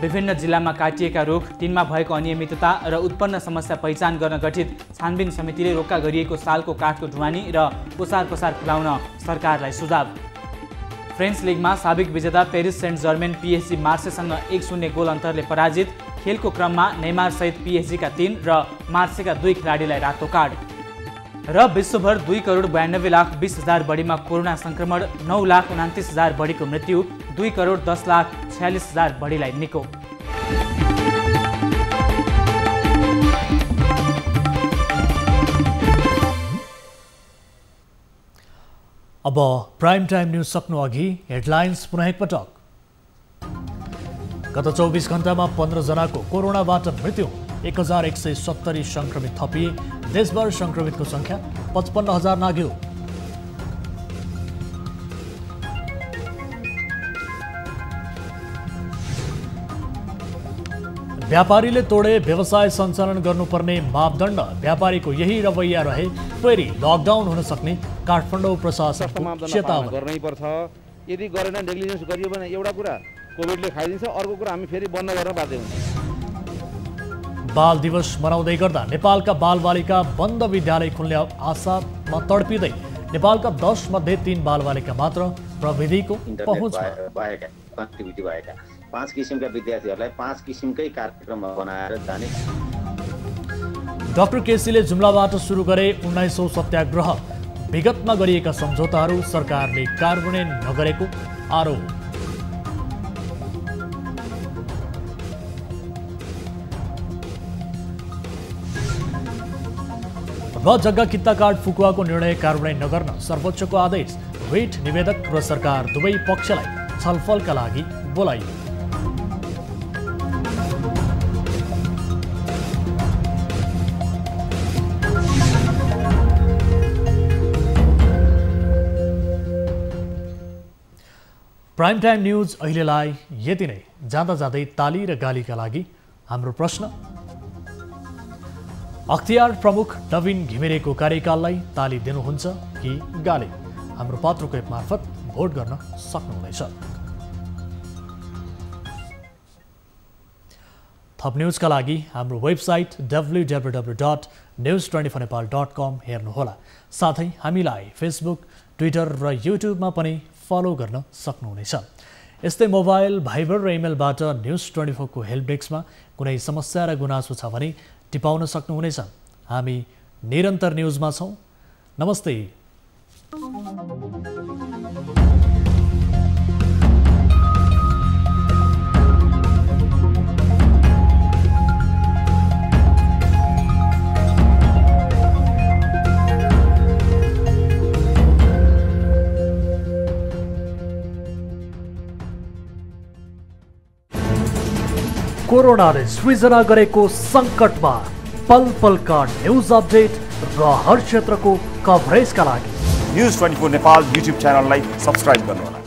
विभिन्न जिल्लामा काटिएका रुख, तिनमा भएको अनियमितता र उत्पन्न समस्या पहिचान गर्न गठित छानबिन समितिले रोक्का गरिएको सालको काठको ढुवानी र ओसार पसार खुलाउन सरकारलाई सुझाव। फ्रेन्च लिगमा साबिक विजेता पेरिस सेन्ट जर्मेन PSG मार्सेसँग 1-0 गोल अन्तरले पराजित। खेलको क्रममा नेमार सहित PSG का 3 र मार्सेका 2 खेलाडीलाई रातो कार्ड। र विश्वभर 2,92,20,000 बढीमा कोरोना संक्रमण, 9,29,000 बढीको मृत्यु, 2,10,46,000 बढीलाई निको।
अब प्राइम टाइम न्यूज सक्नु अघि हेडलाइन्स पुनः एकपटक। गत 24 घण्टामा 15 जनाको कोरोनाबाट मृत्यु, 1170 संक्रमित थपिए। देशभर संक्रमितको संख्या 55,000 नाग्यो। व्यापारीले तोडे व्यवसाय सञ्चालन गर्नुपर्ने मापदण्ड, व्यापारीको यही रवैया रहे फेरि लकडाउन हुन सक्ने काठमाडौँ प्रशासनको चेतावनी।
गर्नै पर्छ। यदि गरेन, नेग्लिजेन्स गरियो भने एउटा कुरा कोभिडले खाइदिन्छ, अर्को कुरा हामी फेरि बन्द गर्न बाध्य हुन्छौँ।
बाल दिवस मनाउँदै गर्दा नेपालका बालबालिका बन्द विद्यालय खुल्ने आशामा तडपिँदै नेपालका 10 मध्ये 3 बालबालिका मात्र प्रविधिको पहुँचमा
कनेक्टिभिटी भएका 5 किसिमका विद्यार्थीहरूलाई 5 किसिमकै कार्यक्रम बनाएर जाने।
डाक्टर केसीले जुम्लाबाट सुरु गरे 1900 सत्याग्रह, विगतमा गरिएका सम्झौताहरू सरकारले कार्यान्वयन नगरेको आरोप। र जग्गा कित्ता कार्ड फुकुवाको निर्णय कार्यान्वयन नगर्न सर्वोच्चको आदेश। रिट निवेदक र सरकार दुवै पक्षलाई छलफलका लागि बोलाइयो। प्राइम टाइम न्यूज अहिलेलाई यति नै। जाँदा जाँदै ताली र गालीका लागि हाम्रो प्रश्न, अख्तियार प्रमुख नवीन घिमिरेको कार्यकाललाई ताली दिनुहुन्छ कि गाली? हाम्रो पात्रको एप मार्फत भोट गर्न सक्नुहुनेछ। थप न्यूजका लागि हाम्रो वेबसाइट www.news24nepal.com हेर्नुहोला। साथै हामीलाई फेसबुक, ट्विटर र युट्युबमा पनि फलो गर्न सक्नुहुनेछ। यस्तै मोबाइल, भाइबर र इमेलबाट न्युज 24 को हेल्प डेस्कमा कुनै समस्या र गुनासो छ भने टिपाउन सक्नुहुनेछ। हामी निरन्तर न्युजमा छौँ। नमस्ते। कोरोनाले सृजना गरेको सङ्कटमा पल पलका न्युज अपडेट र हर क्षेत्रको कभरेजका लागि
न्युज 24 नेपाल युट्युब च्यानललाई सब्स्क्राइब गर्नुहोला।